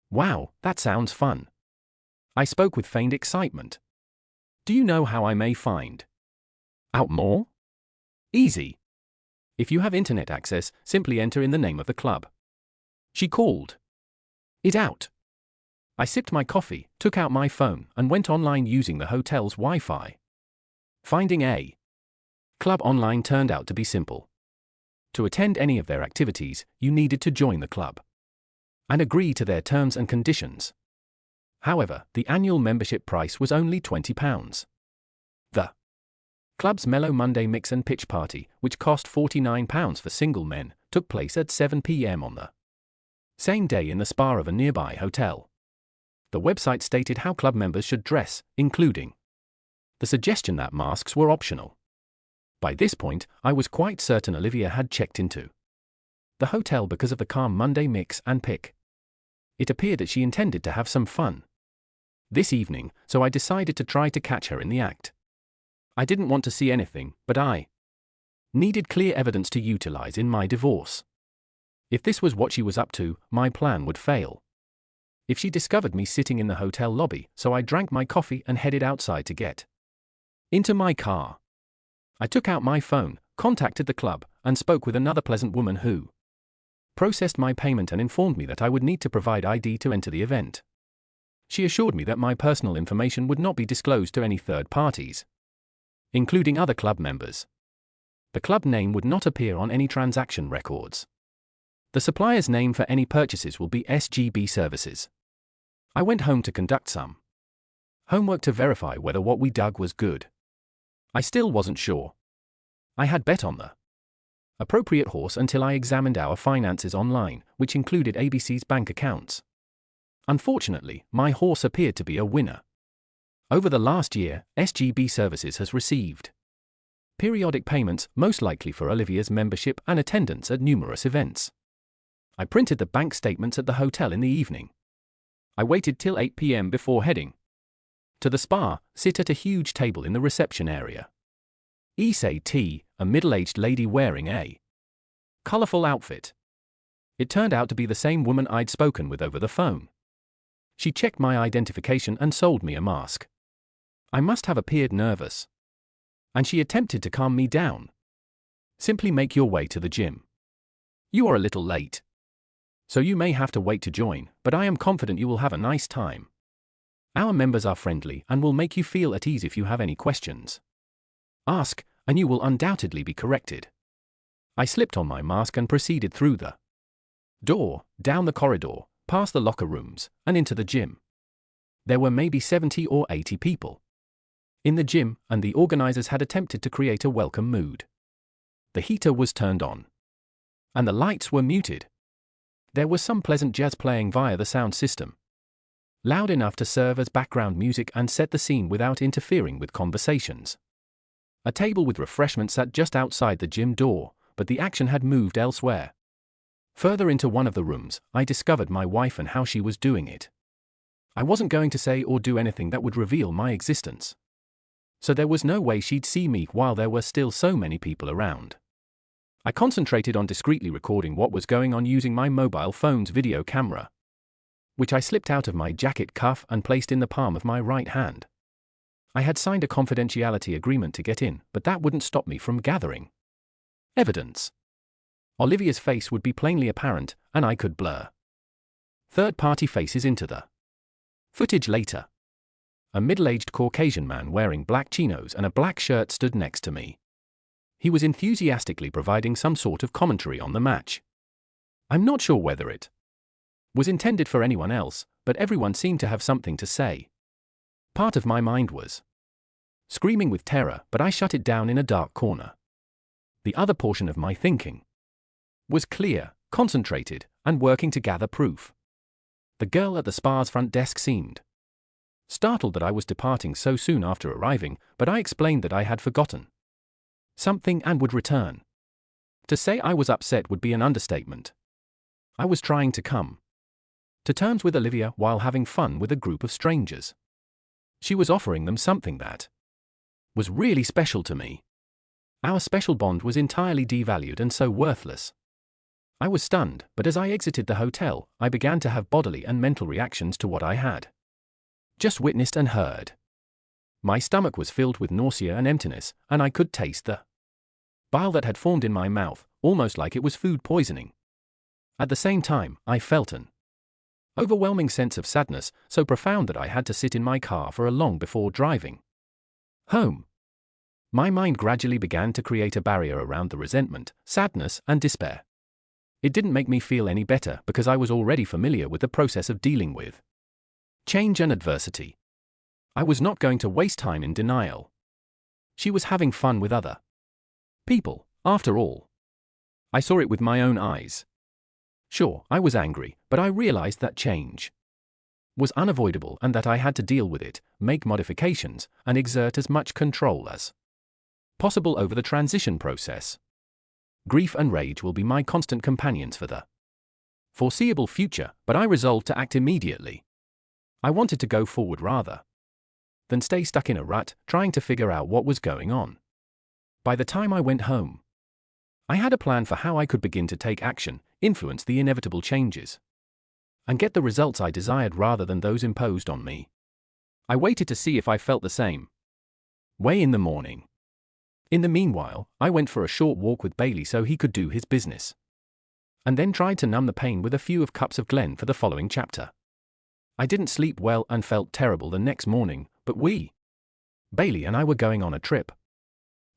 Wow, that sounds fun. I spoke with feigned excitement. Do you know how I may find out more? Easy. If you have internet access, simply enter in the name of the club. She called it out. I sipped my coffee, took out my phone, and went online using the hotel's Wi-Fi. Finding a club online turned out to be simple. To attend any of their activities, you needed to join the club and agree to their terms and conditions. However, the annual membership price was only £20. The club's Mellow Monday Mix and Pitch Party, which cost £49 for single men, took place at 7 p.m. on the same day in the spa of a nearby hotel. The website stated how club members should dress, including the suggestion that masks were optional. By this point, I was quite certain Olivia had checked into the hotel because of the calm Monday Mix and Pick. It appeared that she intended to have some fun this evening, so I decided to try to catch her in the act. I didn't want to see anything, but I needed clear evidence to utilize in my divorce. If this was what she was up to, my plan would fail. If she discovered me sitting in the hotel lobby, so I drank my coffee and headed outside to get into my car. I took out my phone, contacted the club, and spoke with another pleasant woman who processed my payment and informed me that I would need to provide ID to enter the event. She assured me that my personal information would not be disclosed to any third parties, including other club members. The club name would not appear on any transaction records. The supplier's name for any purchases will be SGB Services. I went home to conduct some homework to verify whether what we dug was good. I still wasn't sure. I had bet on the appropriate horse until I examined our finances online, which included ABC's bank accounts. Unfortunately, my horse appeared to be a winner. Over the last year, SGB Services has received periodic payments, most likely for Olivia's membership and attendance at numerous events. I printed the bank statements at the hotel in the evening. I waited till 8 p.m. before heading to the spa, sit at a huge table in the reception area. Issei T, a middle-aged lady wearing a colorful outfit. It turned out to be the same woman I'd spoken with over the phone. She checked my identification and sold me a mask. I must have appeared nervous. And she attempted to calm me down. Simply make your way to the gym. You are a little late. So you may have to wait to join, but I am confident you will have a nice time. Our members are friendly and will make you feel at ease if you have any questions. Ask, and you will undoubtedly be corrected. I slipped on my mask and proceeded through the door, down the corridor, past the locker rooms, and into the gym. There were maybe 70 or 80 people in the gym, and the organizers had attempted to create a welcome mood. The heater was turned on, and the lights were muted. There was some pleasant jazz playing via the sound system, loud enough to serve as background music and set the scene without interfering with conversations. A table with refreshments sat just outside the gym door, but the action had moved elsewhere. Further into one of the rooms, I discovered my wife and how she was doing it. I wasn't going to say or do anything that would reveal my existence. So there was no way she'd see me while there were still so many people around. I concentrated on discreetly recording what was going on using my mobile phone's video camera, which I slipped out of my jacket cuff and placed in the palm of my right hand. I had signed a confidentiality agreement to get in, but that wouldn't stop me from gathering evidence. Olivia's face would be plainly apparent, and I could blur third-party faces into the footage later. A middle-aged Caucasian man wearing black chinos and a black shirt stood next to me. He was enthusiastically providing some sort of commentary on the match. I'm not sure whether it was intended for anyone else, but everyone seemed to have something to say. Part of my mind was screaming with terror, but I shut it down in a dark corner. The other portion of my thinking was clear, concentrated, and working to gather proof. The girl at the spa's front desk seemed startled that I was departing so soon after arriving, but I explained that I had forgotten something and would return. To say I was upset would be an understatement. I was trying to come to terms with Olivia while having fun with a group of strangers. She was offering them something that was really special to me. Our special bond was entirely devalued and so worthless. I was stunned, but as I exited the hotel, I began to have bodily and mental reactions to what I had just witnessed and heard. My stomach was filled with nausea and emptiness, and I could taste the bile that had formed in my mouth, almost like it was food poisoning. At the same time, I felt an overwhelming sense of sadness, so profound that I had to sit in my car for a long before driving home. My mind gradually began to create a barrier around the resentment, sadness, and despair. It didn't make me feel any better because I was already familiar with the process of dealing with change and adversity. I was not going to waste time in denial. She was having fun with other people, after all. I saw it with my own eyes. Sure, I was angry, but I realized that change was unavoidable and that I had to deal with it, make modifications, and exert as much control as possible over the transition process. Grief and rage will be my constant companions for the foreseeable future, but I resolved to act immediately. I wanted to go forward rather than stay stuck in a rut, trying to figure out what was going on. By the time I went home, I had a plan for how I could begin to take action, influence the inevitable changes, and get the results I desired rather than those imposed on me. I waited to see if I felt the same way in the morning. In the meanwhile, I went for a short walk with Bailey so he could do his business, and then tried to numb the pain with a few cups of Glen for the following chapter. I didn't sleep well and felt terrible the next morning, but Bailey and I were going on a trip.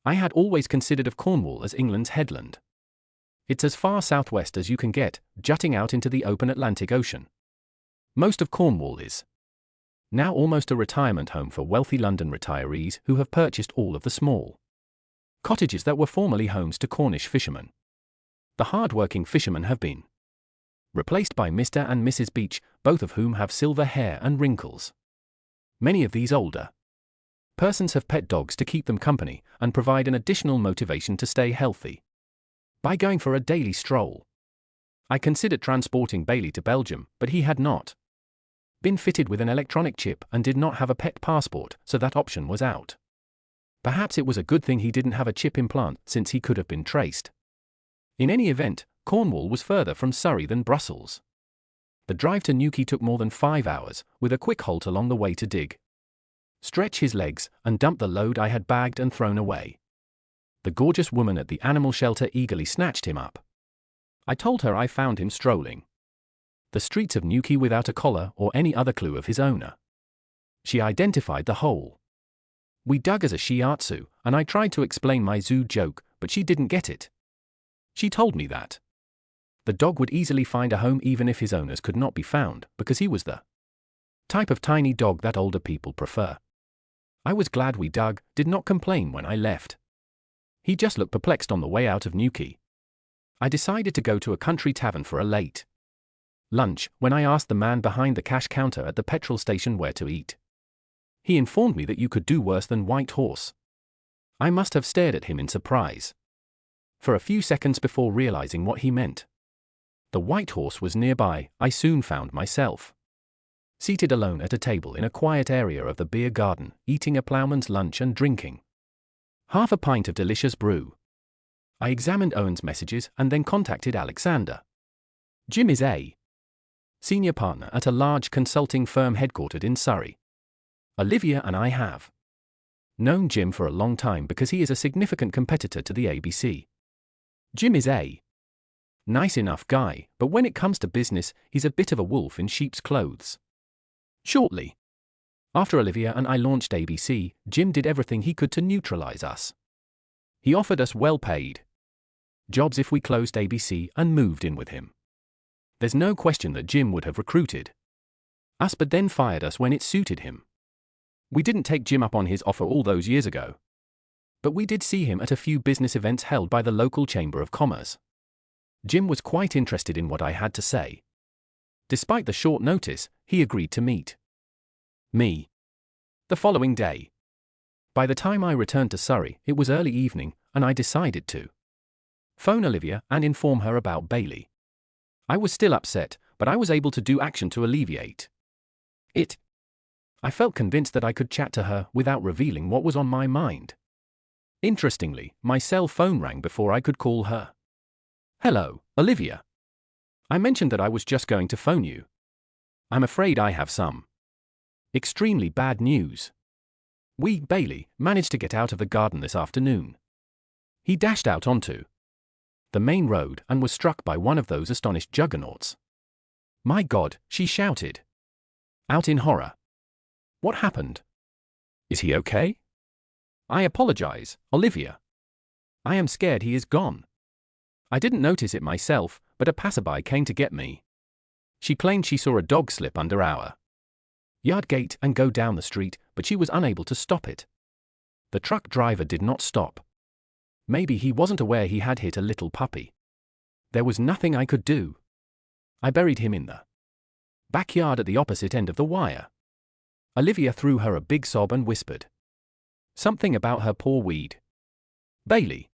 I had always considered of Cornwall as England's headland. It's as far southwest as you can get, jutting out into the open Atlantic Ocean. Most of Cornwall is now almost a retirement home for wealthy London retirees who have purchased all of the small cottages that were formerly homes to Cornish fishermen. The hard-working fishermen have been replaced by Mr. and Mrs. Beach, both of whom have silver hair and wrinkles. Many of these older persons have pet dogs to keep them company and provide an additional motivation to stay healthy by going for a daily stroll. I considered transporting Bailey to Belgium, but he had not been fitted with an electronic chip and did not have a pet passport, so that option was out. Perhaps it was a good thing he didn't have a chip implant, since he could have been traced. In any event, Cornwall was further from Surrey than Brussels. The drive to Newquay took more than 5 hours, with a quick halt along the way to dig, stretch his legs, and dump the load I had bagged and thrown away. The gorgeous woman at the animal shelter eagerly snatched him up. I told her I found him strolling the streets of Newquay without a collar or any other clue of his owner. She identified the hole. We dug as a shiatsu, and I tried to explain my zoo joke, but she didn't get it. She told me that the dog would easily find a home even if his owners could not be found, because he was the type of tiny dog that older people prefer. I was glad we dug, did not complain when I left. He just looked perplexed on the way out of Newquay. I decided to go to a country tavern for a late lunch when I asked the man behind the cash counter at the petrol station where to eat. He informed me that you could do worse than White Horse. I must have stared at him in surprise for a few seconds before realizing what he meant. The White Horse was nearby. I soon found myself seated alone at a table in a quiet area of the beer garden, eating a ploughman's lunch and drinking half a pint of delicious brew. I examined Owen's messages and then contacted Alexander. Jim is a senior partner at a large consulting firm headquartered in Surrey. Olivia and I have known Jim for a long time because he is a significant competitor to the ABC. Jim is a nice enough guy, but when it comes to business, he's a bit of a wolf in sheep's clothes. Shortly after Olivia and I launched ABC, Jim did everything he could to neutralize us. He offered us well-paid jobs if we closed ABC and moved in with him. There's no question that Jim would have recruited us but then fired us when it suited him. We didn't take Jim up on his offer all those years ago, but we did see him at a few business events held by the local Chamber of Commerce. Jim was quite interested in what I had to say. Despite the short notice, he agreed to meet me the following day. By the time I returned to Surrey, it was early evening, and I decided to phone Olivia and inform her about Bailey. I was still upset, but I was able to do action to alleviate it. I felt convinced that I could chat to her without revealing what was on my mind. Interestingly, my cell phone rang before I could call her. Hello, Olivia. I mentioned that I was just going to phone you. I'm afraid I have some extremely bad news. Bailey, managed to get out of the garden this afternoon. He dashed out onto the main road and was struck by one of those astonished juggernauts. My God, she shouted out in horror. What happened? Is he okay? I apologize, Olivia. I am scared he is gone. I didn't notice it myself, but a passerby came to get me. She claimed she saw a dog slip under our yard gate and go down the street, but she was unable to stop it. The truck driver did not stop. Maybe he wasn't aware he had hit a little puppy. There was nothing I could do. I buried him in the backyard at the opposite end of the wire. Olivia threw her a big sob and whispered something about her poor weed. Bailey.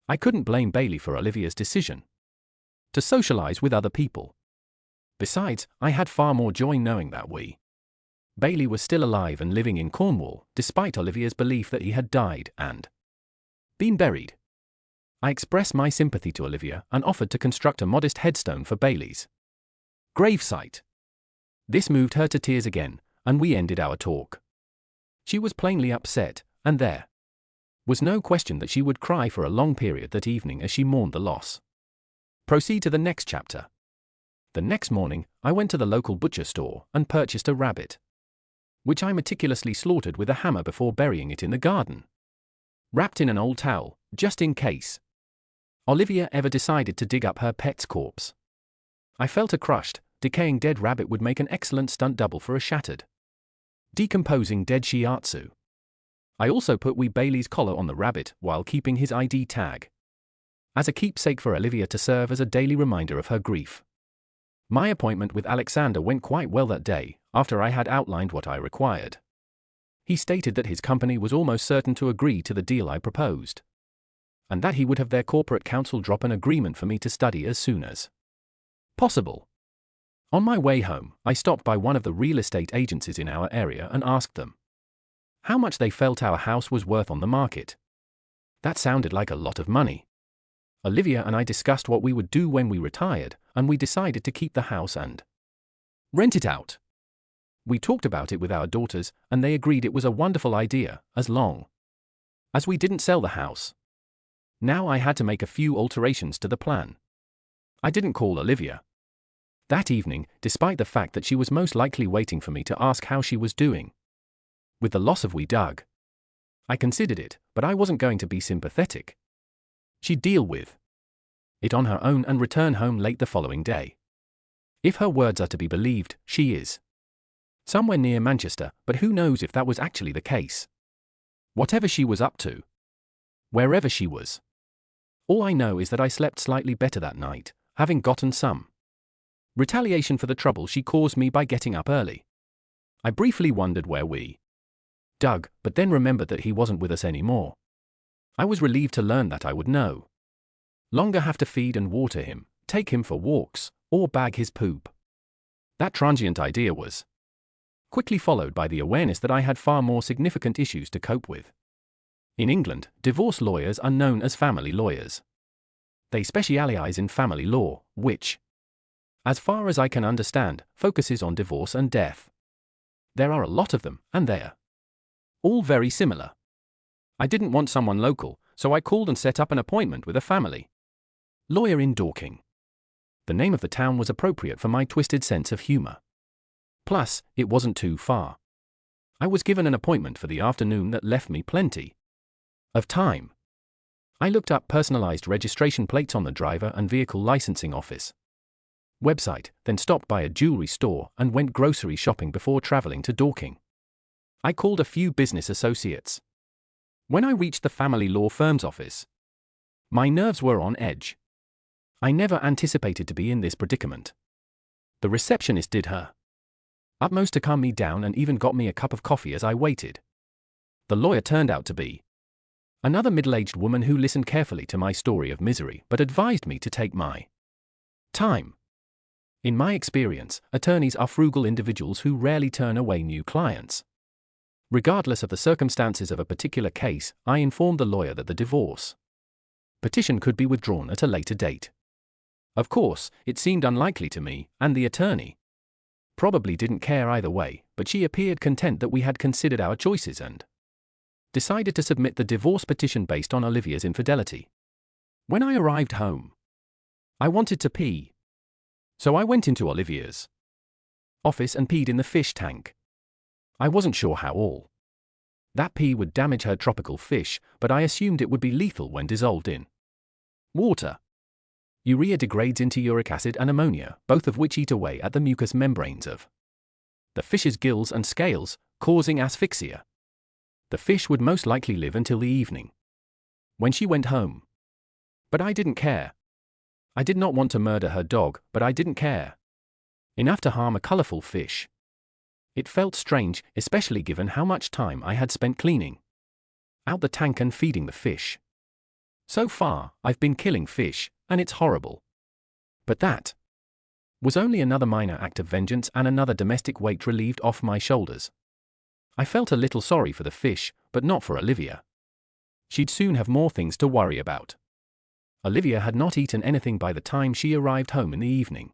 I couldn't blame Bailey for Olivia's decision to socialize with other people. Besides, I had far more joy knowing that Bailey was still alive and living in Cornwall, despite Olivia's belief that he had died and been buried. I expressed my sympathy to Olivia and offered to construct a modest headstone for Bailey's gravesite. This moved her to tears again, and we ended our talk. She was plainly upset, and there was no question that she would cry for a long period that evening as she mourned the loss. Proceed to the next chapter. The next morning, I went to the local butcher store and purchased a rabbit, which I meticulously slaughtered with a hammer before burying it in the garden, wrapped in an old towel, just in case Olivia ever decided to dig up her pet's corpse. I felt a crushed, decaying dead rabbit would make an excellent stunt double for a shattered, decomposing dead shiatsu. I also put Bailey's collar on the rabbit while keeping his ID tag, as a keepsake for Olivia to serve as a daily reminder of her grief. My appointment with Alexander went quite well that day, after I had outlined what I required. He stated that his company was almost certain to agree to the deal I proposed, and that he would have their corporate counsel drop an agreement for me to study as soon as possible. On my way home, I stopped by one of the real estate agencies in our area and asked them how much they felt our house was worth on the market. That sounded like a lot of money. Olivia and I discussed what we would do when we retired, and we decided to keep the house and Rent it out. We talked about it with our daughters, and they agreed it was a wonderful idea, as long as we didn't sell the house. Now I had to make a few alterations to the plan. I didn't call Olivia that evening, despite the fact that she was most likely waiting for me to ask how she was doing. With the loss of wee Doug, I considered it, but I wasn't going to be sympathetic. She'd deal with it on her own and return home late the following day. If her words are to be believed, she is somewhere near Manchester, but who knows if that was actually the case. Whatever she was up to, wherever she was. All I know is that I slept slightly better that night, having gotten some retaliation for the trouble she caused me by getting up early. I briefly wondered where wee Doug, but then remembered that he wasn't with us anymore. I was relieved to learn that I would no longer have to feed and water him, take him for walks, or bag his poop. That transient idea was quickly followed by the awareness that I had far more significant issues to cope with. In England, divorce lawyers are known as family lawyers. They specialize in family law, which, as far as I can understand, focuses on divorce and death. There are a lot of them, and they're all very similar. I didn't want someone local, so I called and set up an appointment with a family lawyer in Dorking. The name of the town was appropriate for my twisted sense of humor. Plus, it wasn't too far. I was given an appointment for the afternoon that left me plenty of time. I looked up personalized registration plates on the driver and vehicle licensing office website, then stopped by a jewelry store and went grocery shopping before traveling to Dorking. I called a few business associates. When I reached the family law firm's office, my nerves were on edge. I never anticipated to be in this predicament. The receptionist did her utmost to calm me down and even got me a cup of coffee as I waited. The lawyer turned out to be another middle-aged woman who listened carefully to my story of misery but advised me to take my time. In my experience, attorneys are frugal individuals who rarely turn away new clients. Regardless of the circumstances of a particular case, I informed the lawyer that the divorce petition could be withdrawn at a later date. Of course, it seemed unlikely to me, and the attorney probably didn't care either way, but she appeared content that we had considered our choices and decided to submit the divorce petition based on Olivia's infidelity. When I arrived home, I wanted to pee. So I went into Olivia's office and peed in the fish tank. I wasn't sure how all that pee would damage her tropical fish, but I assumed it would be lethal when dissolved in water. Urea degrades into uric acid and ammonia, both of which eat away at the mucous membranes of the fish's gills and scales, causing asphyxia. The fish would most likely live until the evening, when she went home. But I didn't care. I did not want to murder her dog, but I didn't care enough to harm a colorful fish. It felt strange, especially given how much time I had spent cleaning out the tank and feeding the fish. So far, I've been killing fish, and it's horrible. But that was only another minor act of vengeance and another domestic weight relieved off my shoulders. I felt a little sorry for the fish, but not for Olivia. She'd soon have more things to worry about. Olivia had not eaten anything by the time she arrived home in the evening.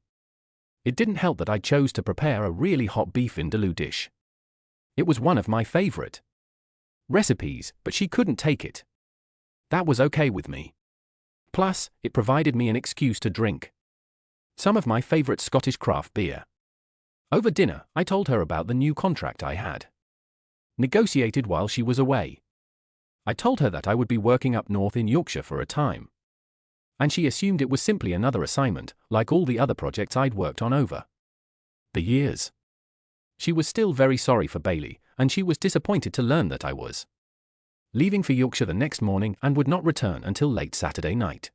It didn't help that I chose to prepare a really hot beef vindaloo dish. It was one of my favorite recipes, but she couldn't take it. That was okay with me. Plus, it provided me an excuse to drink some of my favorite Scottish craft beer. Over dinner, I told her about the new contract I had negotiated while she was away. I told her that I would be working up north in Yorkshire for a time, and she assumed it was simply another assignment, like all the other projects I'd worked on over the years. She was still very sorry for Bailey, and she was disappointed to learn that I was leaving for Yorkshire the next morning and would not return until late Saturday night.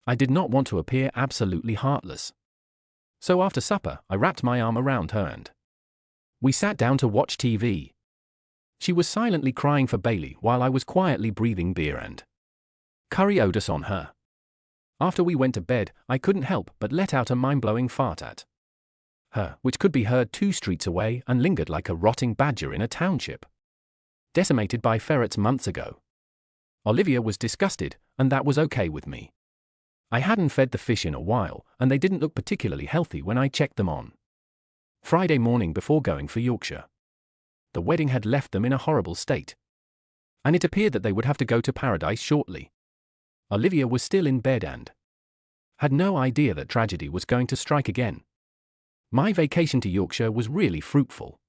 I did not want to appear absolutely heartless. So after supper, I wrapped my arm around her and we sat down to watch TV. She was silently crying for Bailey while I was quietly breathing beer and curry odors on her. After we went to bed, I couldn't help but let out a mind-blowing fart at her, which could be heard 2 streets away and lingered like a rotting badger in a township decimated by ferrets months ago. Olivia was disgusted, and that was okay with me. I hadn't fed the fish in a while, and they didn't look particularly healthy when I checked them on Friday morning before going for Yorkshire. The wedding had left them in a horrible state, and it appeared that they would have to go to paradise shortly. Olivia was still in bed and had no idea that tragedy was going to strike again. My vacation to Yorkshire was really fruitful.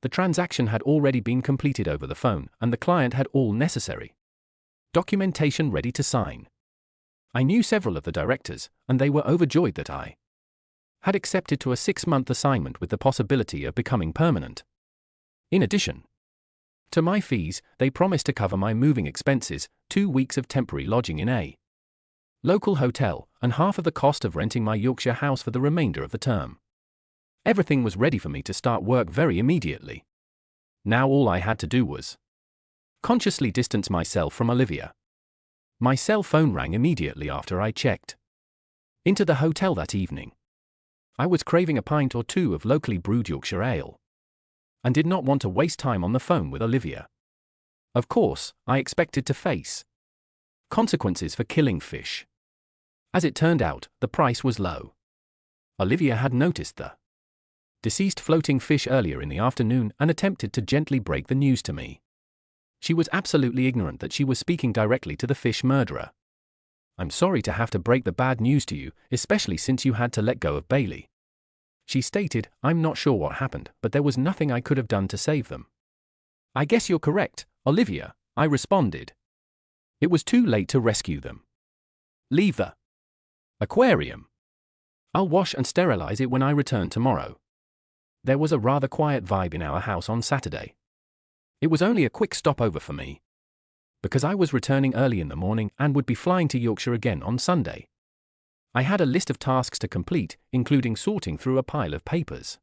The transaction had already been completed over the phone, and the client had all necessary documentation ready to sign. I knew several of the directors, and they were overjoyed that I had accepted to a 6-month assignment with the possibility of becoming permanent. In addition to my fees, they promised to cover my moving expenses, 2 weeks of temporary lodging in a local hotel, and half of the cost of renting my Yorkshire house for the remainder of the term. Everything was ready for me to start work very immediately. Now all I had to do was consciously distance myself from Olivia. My cell phone rang immediately after I checked into the hotel that evening. I was craving a pint or two of locally brewed Yorkshire ale, and did not want to waste time on the phone with Olivia. Of course, I expected to face consequences for killing fish. As it turned out, the price was low. Olivia had noticed the deceased floating fish earlier in the afternoon and attempted to gently break the news to me. She was absolutely ignorant that she was speaking directly to the fish murderer. "I'm sorry to have to break the bad news to you, especially since you had to let go of Bailey," she stated. "I'm not sure what happened, but there was nothing I could have done to save them." "I guess you're correct, Olivia," I responded. "It was too late to rescue them. Leave the aquarium. I'll wash and sterilize it when I return tomorrow." There was a rather quiet vibe in our house on Saturday. It was only a quick stopover for me, because I was returning early in the morning and would be flying to Yorkshire again on Sunday. I had a list of tasks to complete, including sorting through a pile of papers.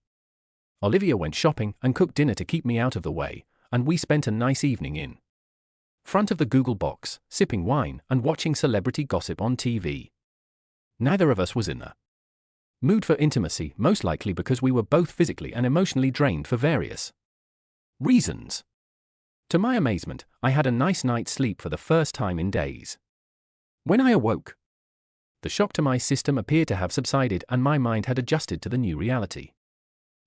Olivia went shopping and cooked dinner to keep me out of the way, and we spent a nice evening in front of the Google box, sipping wine and watching celebrity gossip on TV. Neither of us was in the mood for intimacy, most likely because we were both physically and emotionally drained for various reasons. To my amazement, I had a nice night's sleep for the first time in days. When I awoke, the shock to my system appeared to have subsided and my mind had adjusted to the new reality.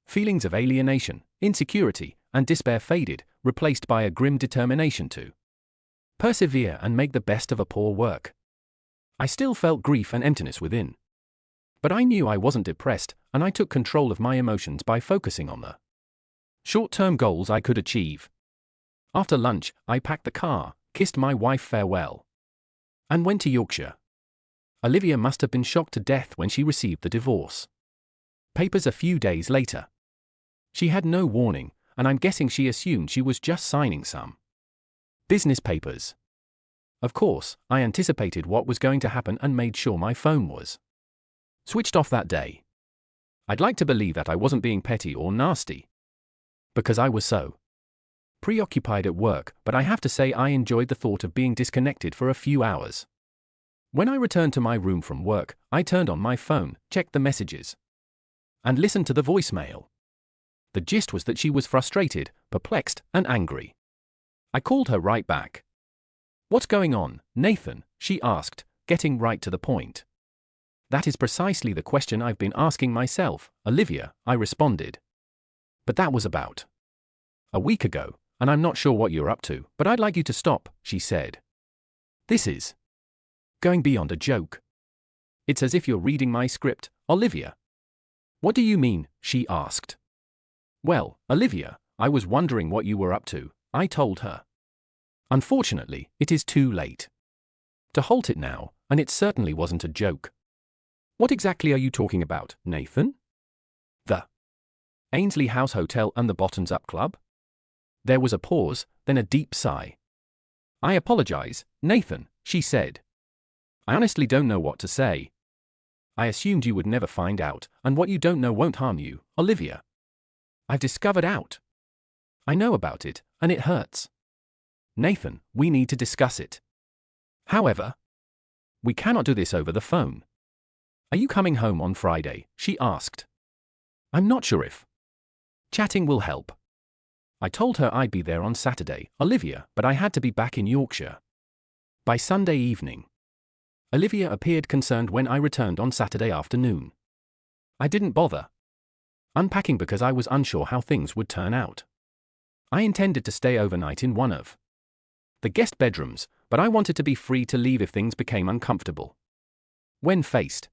Feelings of alienation, insecurity, and despair faded, replaced by a grim determination to persevere and make the best of a poor work. I still felt grief and emptiness within, but I knew I wasn't depressed, and I took control of my emotions by focusing on the short-term goals I could achieve. After lunch, I packed the car, kissed my wife farewell, and went to Yorkshire. Olivia must have been shocked to death when she received the divorce papers a few days later. She had no warning, and I'm guessing she assumed she was just signing some business papers. Of course, I anticipated what was going to happen and made sure my phone was switched off that day. I'd like to believe that I wasn't being petty or nasty, because I was so preoccupied at work, but I have to say I enjoyed the thought of being disconnected for a few hours. When I returned to my room from work, I turned on my phone, checked the messages, and listened to the voicemail. The gist was that she was frustrated, perplexed, and angry. I called her right back. "What's going on, Nathan?" she asked, getting right to the point. "That is precisely the question I've been asking myself, Olivia," I responded. "But that was about a week ago, and I'm not sure what you're up to, but I'd like you to stop," she said. "This is going beyond a joke. It's as if you're reading my script, Olivia." "What do you mean?" she asked. "Well, Olivia, I was wondering what you were up to," I told her. "Unfortunately, it is too late to halt it now, and it certainly wasn't a joke." "What exactly are you talking about, Nathan?" "The Ainsley House Hotel and the Bottoms Up Club?" There was a pause, then a deep sigh. "I apologize, Nathan," she said. "I honestly don't know what to say. I assumed you would never find out, and what you don't know won't harm you, Olivia. I've discovered out. I know about it, and it hurts. Nathan, we need to discuss it. However, we cannot do this over the phone. Are you coming home on Friday?" she asked. "I'm not sure if chatting will help." I told her I'd be there on Saturday, Olivia, but I had to be back in Yorkshire by Sunday evening. Olivia appeared concerned when I returned on Saturday afternoon. I didn't bother unpacking because I was unsure how things would turn out. I intended to stay overnight in one of the guest bedrooms, but I wanted to be free to leave if things became uncomfortable. When faced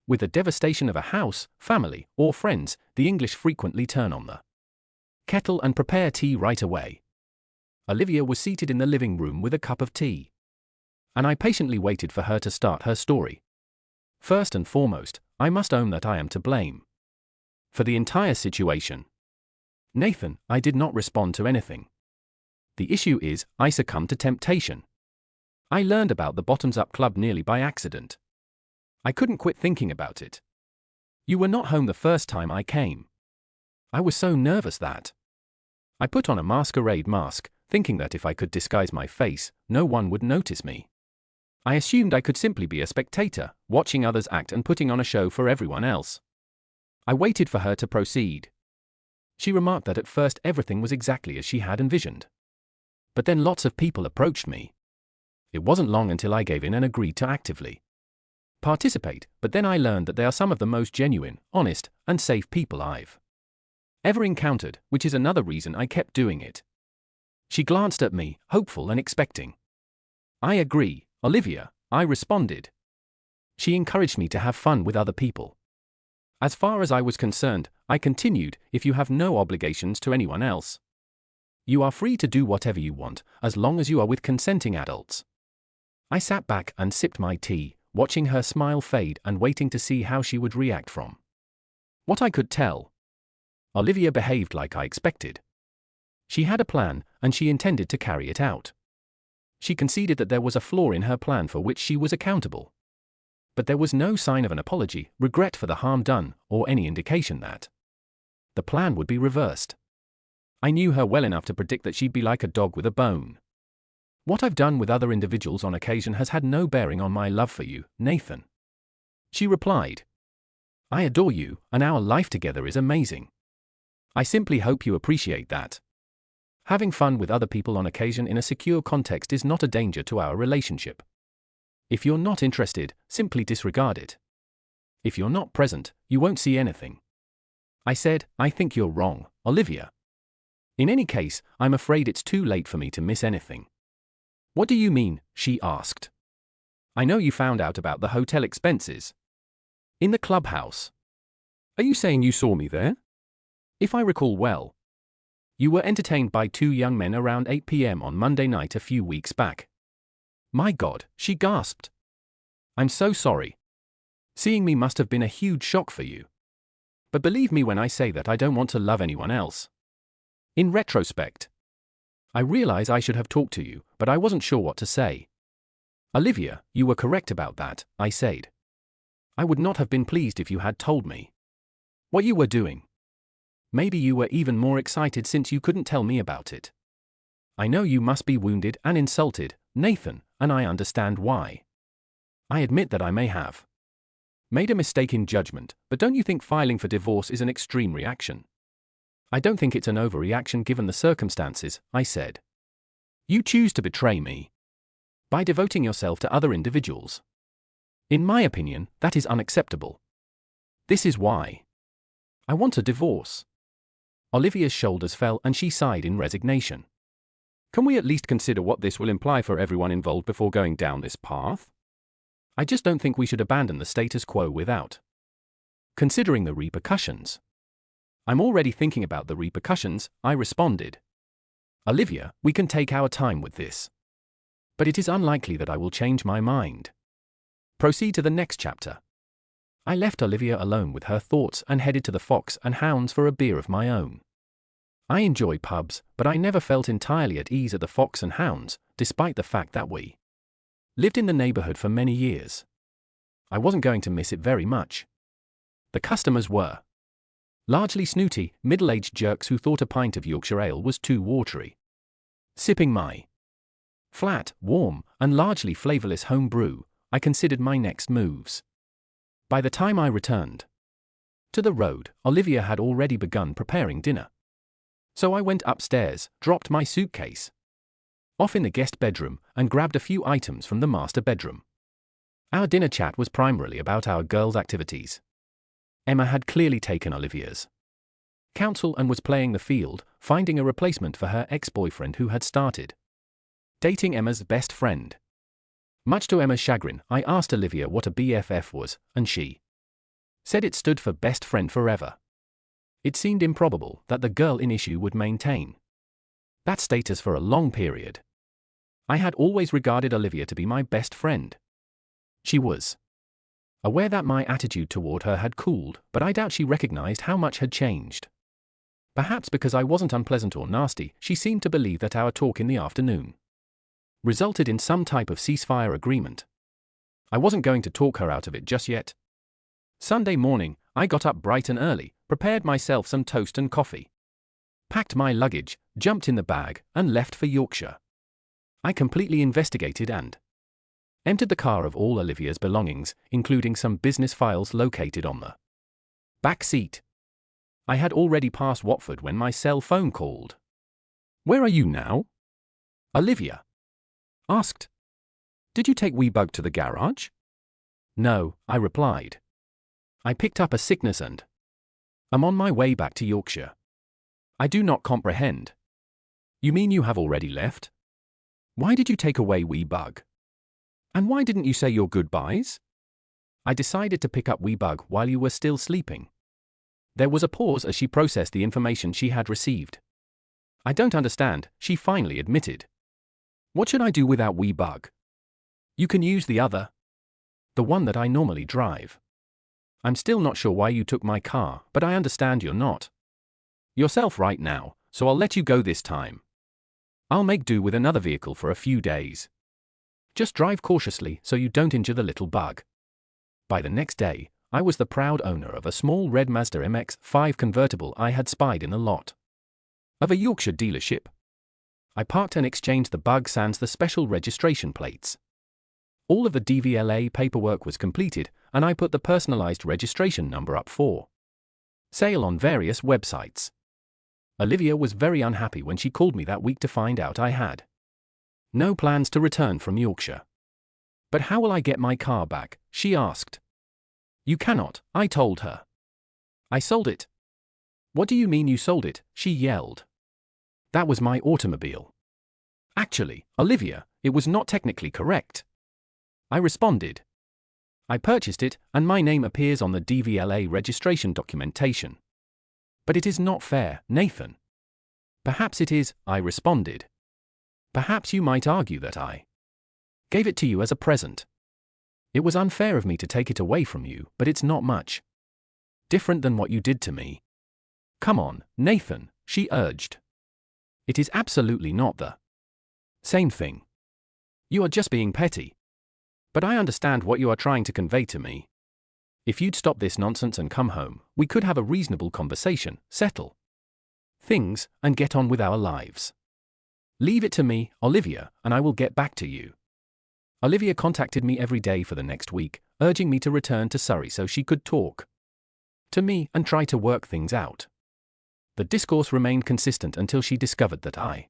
with the devastation of a house, family, or friends, the English frequently turn on the kettle and prepare tea right away. Olivia was seated in the living room with a cup of tea, and I patiently waited for her to start her story. First and foremost, I must own that I am to blame for the entire situation. Nathan, I did not respond to anything. The issue is, I succumbed to temptation. I learned about the Bottoms Up Club nearly by accident. I couldn't quit thinking about it. You were not home the first time I came. I was so nervous that I put on a masquerade mask, thinking that if I could disguise my face, no one would notice me. I assumed I could simply be a spectator, watching others act and putting on a show for everyone else. I waited for her to proceed. She remarked that at first everything was exactly as she had envisioned. But then lots of people approached me. It wasn't long until I gave in and agreed to actively participate, but then I learned that they are some of the most genuine, honest, and safe people I've ever encountered, which is another reason I kept doing it. She glanced at me, hopeful and expecting. I agree, Olivia, I responded. She encouraged me to have fun with other people. As far as I was concerned, I continued, if you have no obligations to anyone else, you are free to do whatever you want, as long as you are with consenting adults. I sat back and sipped my tea, watching her smile fade and waiting to see how she would react. From what I could tell, Olivia behaved like I expected. She had a plan, and she intended to carry it out. She conceded that there was a flaw in her plan for which she was accountable. But there was no sign of an apology, regret for the harm done, or any indication that the plan would be reversed. I knew her well enough to predict that she'd be like a dog with a bone. What I've done with other individuals on occasion has had no bearing on my love for you, Nathan. She replied. I adore you, and our life together is amazing. I simply hope you appreciate that. Having fun with other people on occasion in a secure context is not a danger to our relationship. If you're not interested, simply disregard it. If you're not present, you won't see anything. I said, I think you're wrong, Olivia. In any case, I'm afraid it's too late for me to miss anything. What do you mean? She asked. I know you found out about the hotel expenses in the clubhouse. Are you saying you saw me there? If I recall well, you were entertained by two young men around 8 p.m. on Monday night a few weeks back. My God, she gasped. I'm so sorry. Seeing me must have been a huge shock for you. But believe me when I say that I don't want to love anyone else. In retrospect, I realize I should have talked to you, but I wasn't sure what to say. Olivia, you were correct about that, I said. I would not have been pleased if you had told me what you were doing. Maybe you were even more excited since you couldn't tell me about it. I know you must be wounded and insulted, Nathan, and I understand why. I admit that I may have made a mistake in judgment, but don't you think filing for divorce is an extreme reaction? I don't think it's an overreaction given the circumstances, I said. You choose to betray me by devoting yourself to other individuals. In my opinion, that is unacceptable. This is why I want a divorce. Olivia's shoulders fell and she sighed in resignation. Can we at least consider what this will imply for everyone involved before going down this path? I just don't think we should abandon the status quo without considering the repercussions. I'm already thinking about the repercussions, I responded. Olivia, we can take our time with this. But it is unlikely that I will change my mind. Proceed to the next chapter. I left Olivia alone with her thoughts and headed to the Fox and Hounds for a beer of my own. I enjoy pubs, but I never felt entirely at ease at the Fox and Hounds, despite the fact that we lived in the neighborhood for many years. I wasn't going to miss it very much. The customers were largely snooty, middle-aged jerks who thought a pint of Yorkshire ale was too watery. Sipping my flat, warm, and largely flavorless home brew, I considered my next moves. By the time I returned to the road, Olivia had already begun preparing dinner. So I went upstairs, dropped my suitcase off in the guest bedroom, and grabbed a few items from the master bedroom. Our dinner chat was primarily about our girls' activities. Emma had clearly taken Olivia's counsel and was playing the field, finding a replacement for her ex-boyfriend who had started dating Emma's best friend. Much to Emma's chagrin, I asked Olivia what a BFF was, and she said it stood for best friend forever. It seemed improbable that the girl in issue would maintain that status for a long period. I had always regarded Olivia to be my best friend. She was aware that my attitude toward her had cooled, but I doubt she recognized how much had changed. Perhaps because I wasn't unpleasant or nasty, she seemed to believe that our talk in the afternoon resulted in some type of ceasefire agreement. I wasn't going to talk her out of it just yet. Sunday morning, I got up bright and early, prepared myself some toast and coffee, packed my luggage, jumped in the bag, and left for Yorkshire. I completely investigated and emptied the car of all Olivia's belongings, including some business files located on the back seat. I had already passed Watford when my cell phone called. "Where are you now?" Olivia asked. "Did you take Weebug to the garage?" "No," I replied. "I picked up a sickness and I'm on my way back to Yorkshire." "I do not comprehend." "You mean you have already left? Why did you take away Weebug? And why didn't you say your goodbyes?" "I decided to pick up Weebug while you were still sleeping." There was a pause as she processed the information she had received. "I don't understand," she finally admitted. "What should I do without Weebug?" "You can use the other. The one that I normally drive." "I'm still not sure why you took my car, but I understand you're not yourself right now, so I'll let you go this time. I'll make do with another vehicle for a few days. Just drive cautiously so you don't injure the little bug." By the next day, I was the proud owner of a small red Mazda MX-5 convertible I had spied in the lot of a Yorkshire dealership. I parked and exchanged the bug sans the special registration plates. All of the DVLA paperwork was completed, and I put the personalized registration number up for sale on various websites. Olivia was very unhappy when she called me that week to find out I had no plans to return from Yorkshire. "But how will I get my car back?" she asked. "You cannot," I told her. "I sold it." "What do you mean you sold it?" she yelled. "That was my automobile." "Actually, Olivia, it was not technically correct," I responded. "I purchased it, and my name appears on the DVLA registration documentation." "But it is not fair, Nathan." "Perhaps it is," I responded. "Perhaps you might argue that I gave it to you as a present. It was unfair of me to take it away from you, but it's not much different than what you did to me." "Come on, Nathan," she urged. "It is absolutely not the same thing. You are just being petty. But I understand what you are trying to convey to me. If you'd stop this nonsense and come home, we could have a reasonable conversation, settle things, and get on with our lives. Leave it to me, Olivia, and I will get back to you." Olivia contacted me every day for the next week, urging me to return to Surrey so she could talk to me and try to work things out. The discourse remained consistent until she discovered that I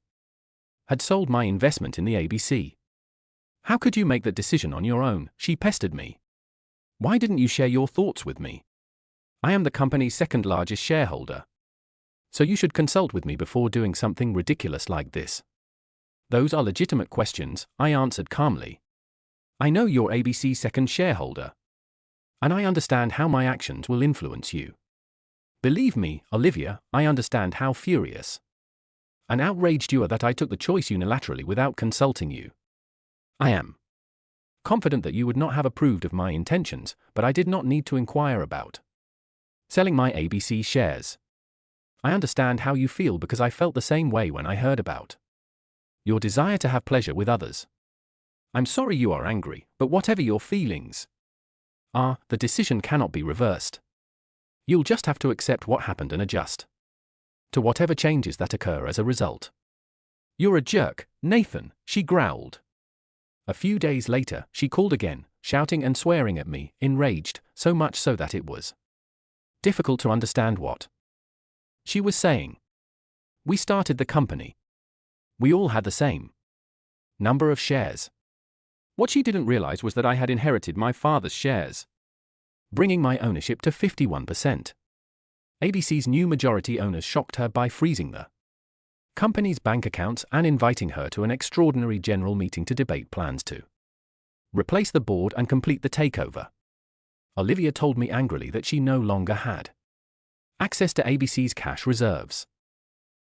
had sold my investment in the ABC. "How could you make that decision on your own?" she pestered me. "Why didn't you share your thoughts with me? I am the company's second largest shareholder. So you should consult with me before doing something ridiculous like this." "Those are legitimate questions," I answered calmly. "I know you're ABC's second shareholder, and I understand how my actions will influence you. Believe me, Olivia, I understand how furious and outraged you are that I took the choice unilaterally without consulting you. I am confident that you would not have approved of my intentions, but I did not need to inquire about selling my ABC shares. I understand how you feel because I felt the same way when I heard about your desire to have pleasure with others. I'm sorry you are angry, but whatever your feelings are, the decision cannot be reversed. You'll just have to accept what happened and adjust to whatever changes that occur as a result." "You're a jerk, Nathan," she growled. A few days later, she called again, shouting and swearing at me, enraged, so much so that it was difficult to understand what she was saying. "We started the company. We all had the same number of shares." What she didn't realize was that I had inherited my father's shares, bringing my ownership to 51%. ABC's new majority owners shocked her by freezing the company's bank accounts and inviting her to an extraordinary general meeting to debate plans to replace the board and complete the takeover. Olivia told me angrily that she no longer had access to ABC's cash reserves.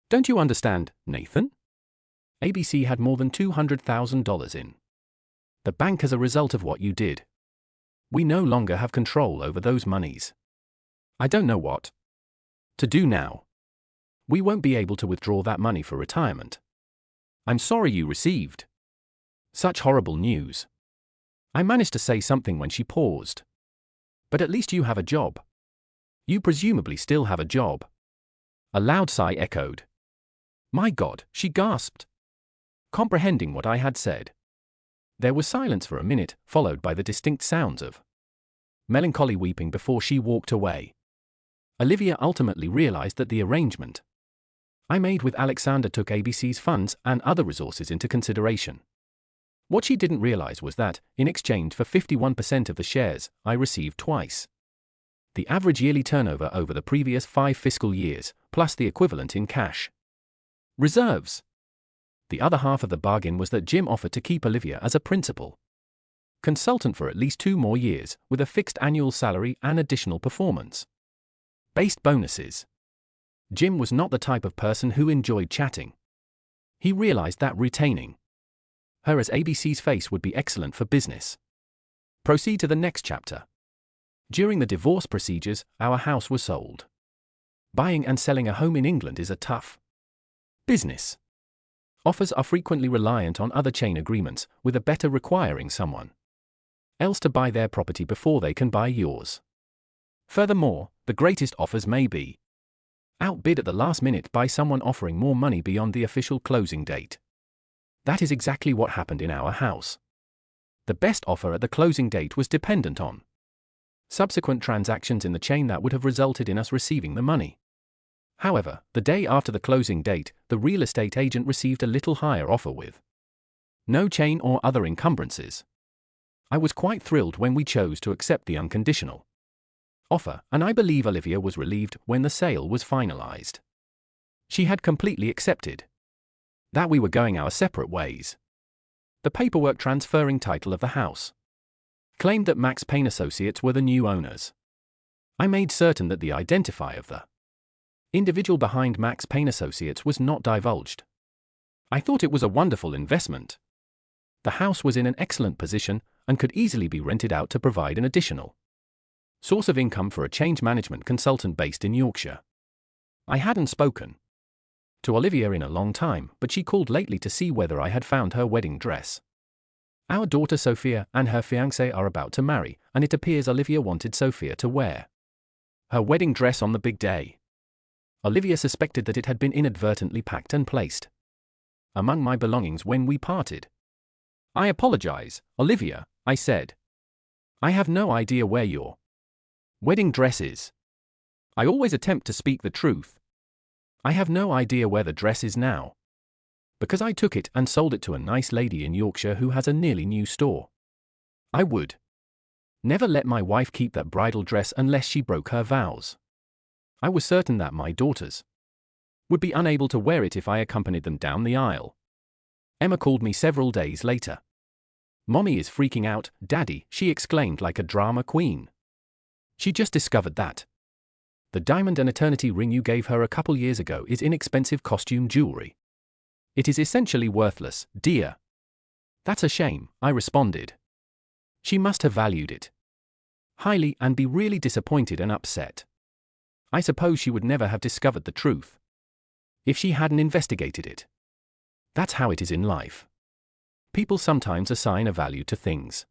Don't you understand, Nathan? ABC had more than $200,000 in the bank as a result of what you did. We no longer have control over those monies. I don't know what to do now. We won't be able to withdraw that money for retirement. I'm sorry you received such horrible news. I managed to say something when she paused. But at least you have a job. You presumably still have a job. A loud sigh echoed. My God, she gasped, comprehending what I had said. There was silence for a minute, followed by the distinct sounds of melancholy weeping before she walked away. Olivia ultimately realized that the arrangement I made with Alexander took ABC's funds and other resources into consideration. What she didn't realize was that, in exchange for 51% of the shares, I received twice the average yearly turnover over the previous 5 fiscal years, plus the equivalent in cash reserves. The other half of the bargain was that Jim offered to keep Olivia as a principal consultant for at least 2 more years, with a fixed annual salary and additional performance-based bonuses. Jim was not the type of person who enjoyed chatting. He realized that retaining her as ABC's face would be excellent for business. Proceed to the next chapter. During the divorce procedures, our house was sold. Buying and selling a home in England is a tough business. Offers are frequently reliant on other chain agreements, with a better requiring someone else to buy their property before they can buy yours. Furthermore, the greatest offers may be outbid at the last minute by someone offering more money beyond the official closing date. That is exactly what happened in our house. The best offer at the closing date was dependent on subsequent transactions in the chain that would have resulted in us receiving the money. However, the day after the closing date, the real estate agent received a little higher offer with no chain or other encumbrances. I was quite thrilled when we chose to accept the unconditional offer, and I believe Olivia was relieved when the sale was finalized. She had completely accepted that we were going our separate ways. The paperwork transferring title of the house claimed that Max Payne Associates were the new owners. I made certain that the identifier of the individual behind Max Payne Associates was not divulged. I thought it was a wonderful investment. The house was in an excellent position and could easily be rented out to provide an additional source of income for a change management consultant based in Yorkshire. I hadn't spoken to Olivia in a long time, but she called lately to see whether I had found her wedding dress. Our daughter Sophia and her fiancé are about to marry, and it appears Olivia wanted Sophia to wear her wedding dress on the big day. Olivia suspected that it had been inadvertently packed and placed among my belongings when we parted. I apologize, Olivia, I said. I have no idea where your wedding dress is. I always attempt to speak the truth. I have no idea where the dress is now, because I took it and sold it to a nice lady in Yorkshire who has a nearly new store. I would never let my wife keep that bridal dress unless she broke her vows. I was certain that my daughters would be unable to wear it if I accompanied them down the aisle. Emma called me several days later. Mommy is freaking out, Daddy, she exclaimed like a drama queen. She just discovered that the diamond and eternity ring you gave her a couple years ago is inexpensive costume jewelry. It is essentially worthless, dear. That's a shame, I responded. She must have valued it highly and be really disappointed and upset. I suppose she would never have discovered the truth if she hadn't investigated it. That's how it is in life. People sometimes assign a value to things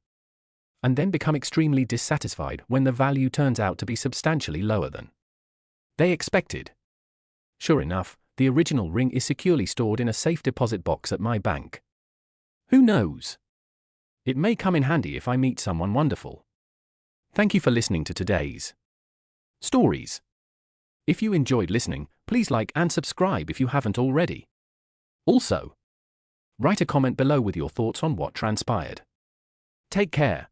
and then become extremely dissatisfied when the value turns out to be substantially lower than they expected. Sure enough, the original ring is securely stored in a safe deposit box at my bank. Who knows? It may come in handy if I meet someone wonderful. Thank you for listening to today's stories. If you enjoyed listening, please like and subscribe if you haven't already. Also, write a comment below with your thoughts on what transpired. Take care.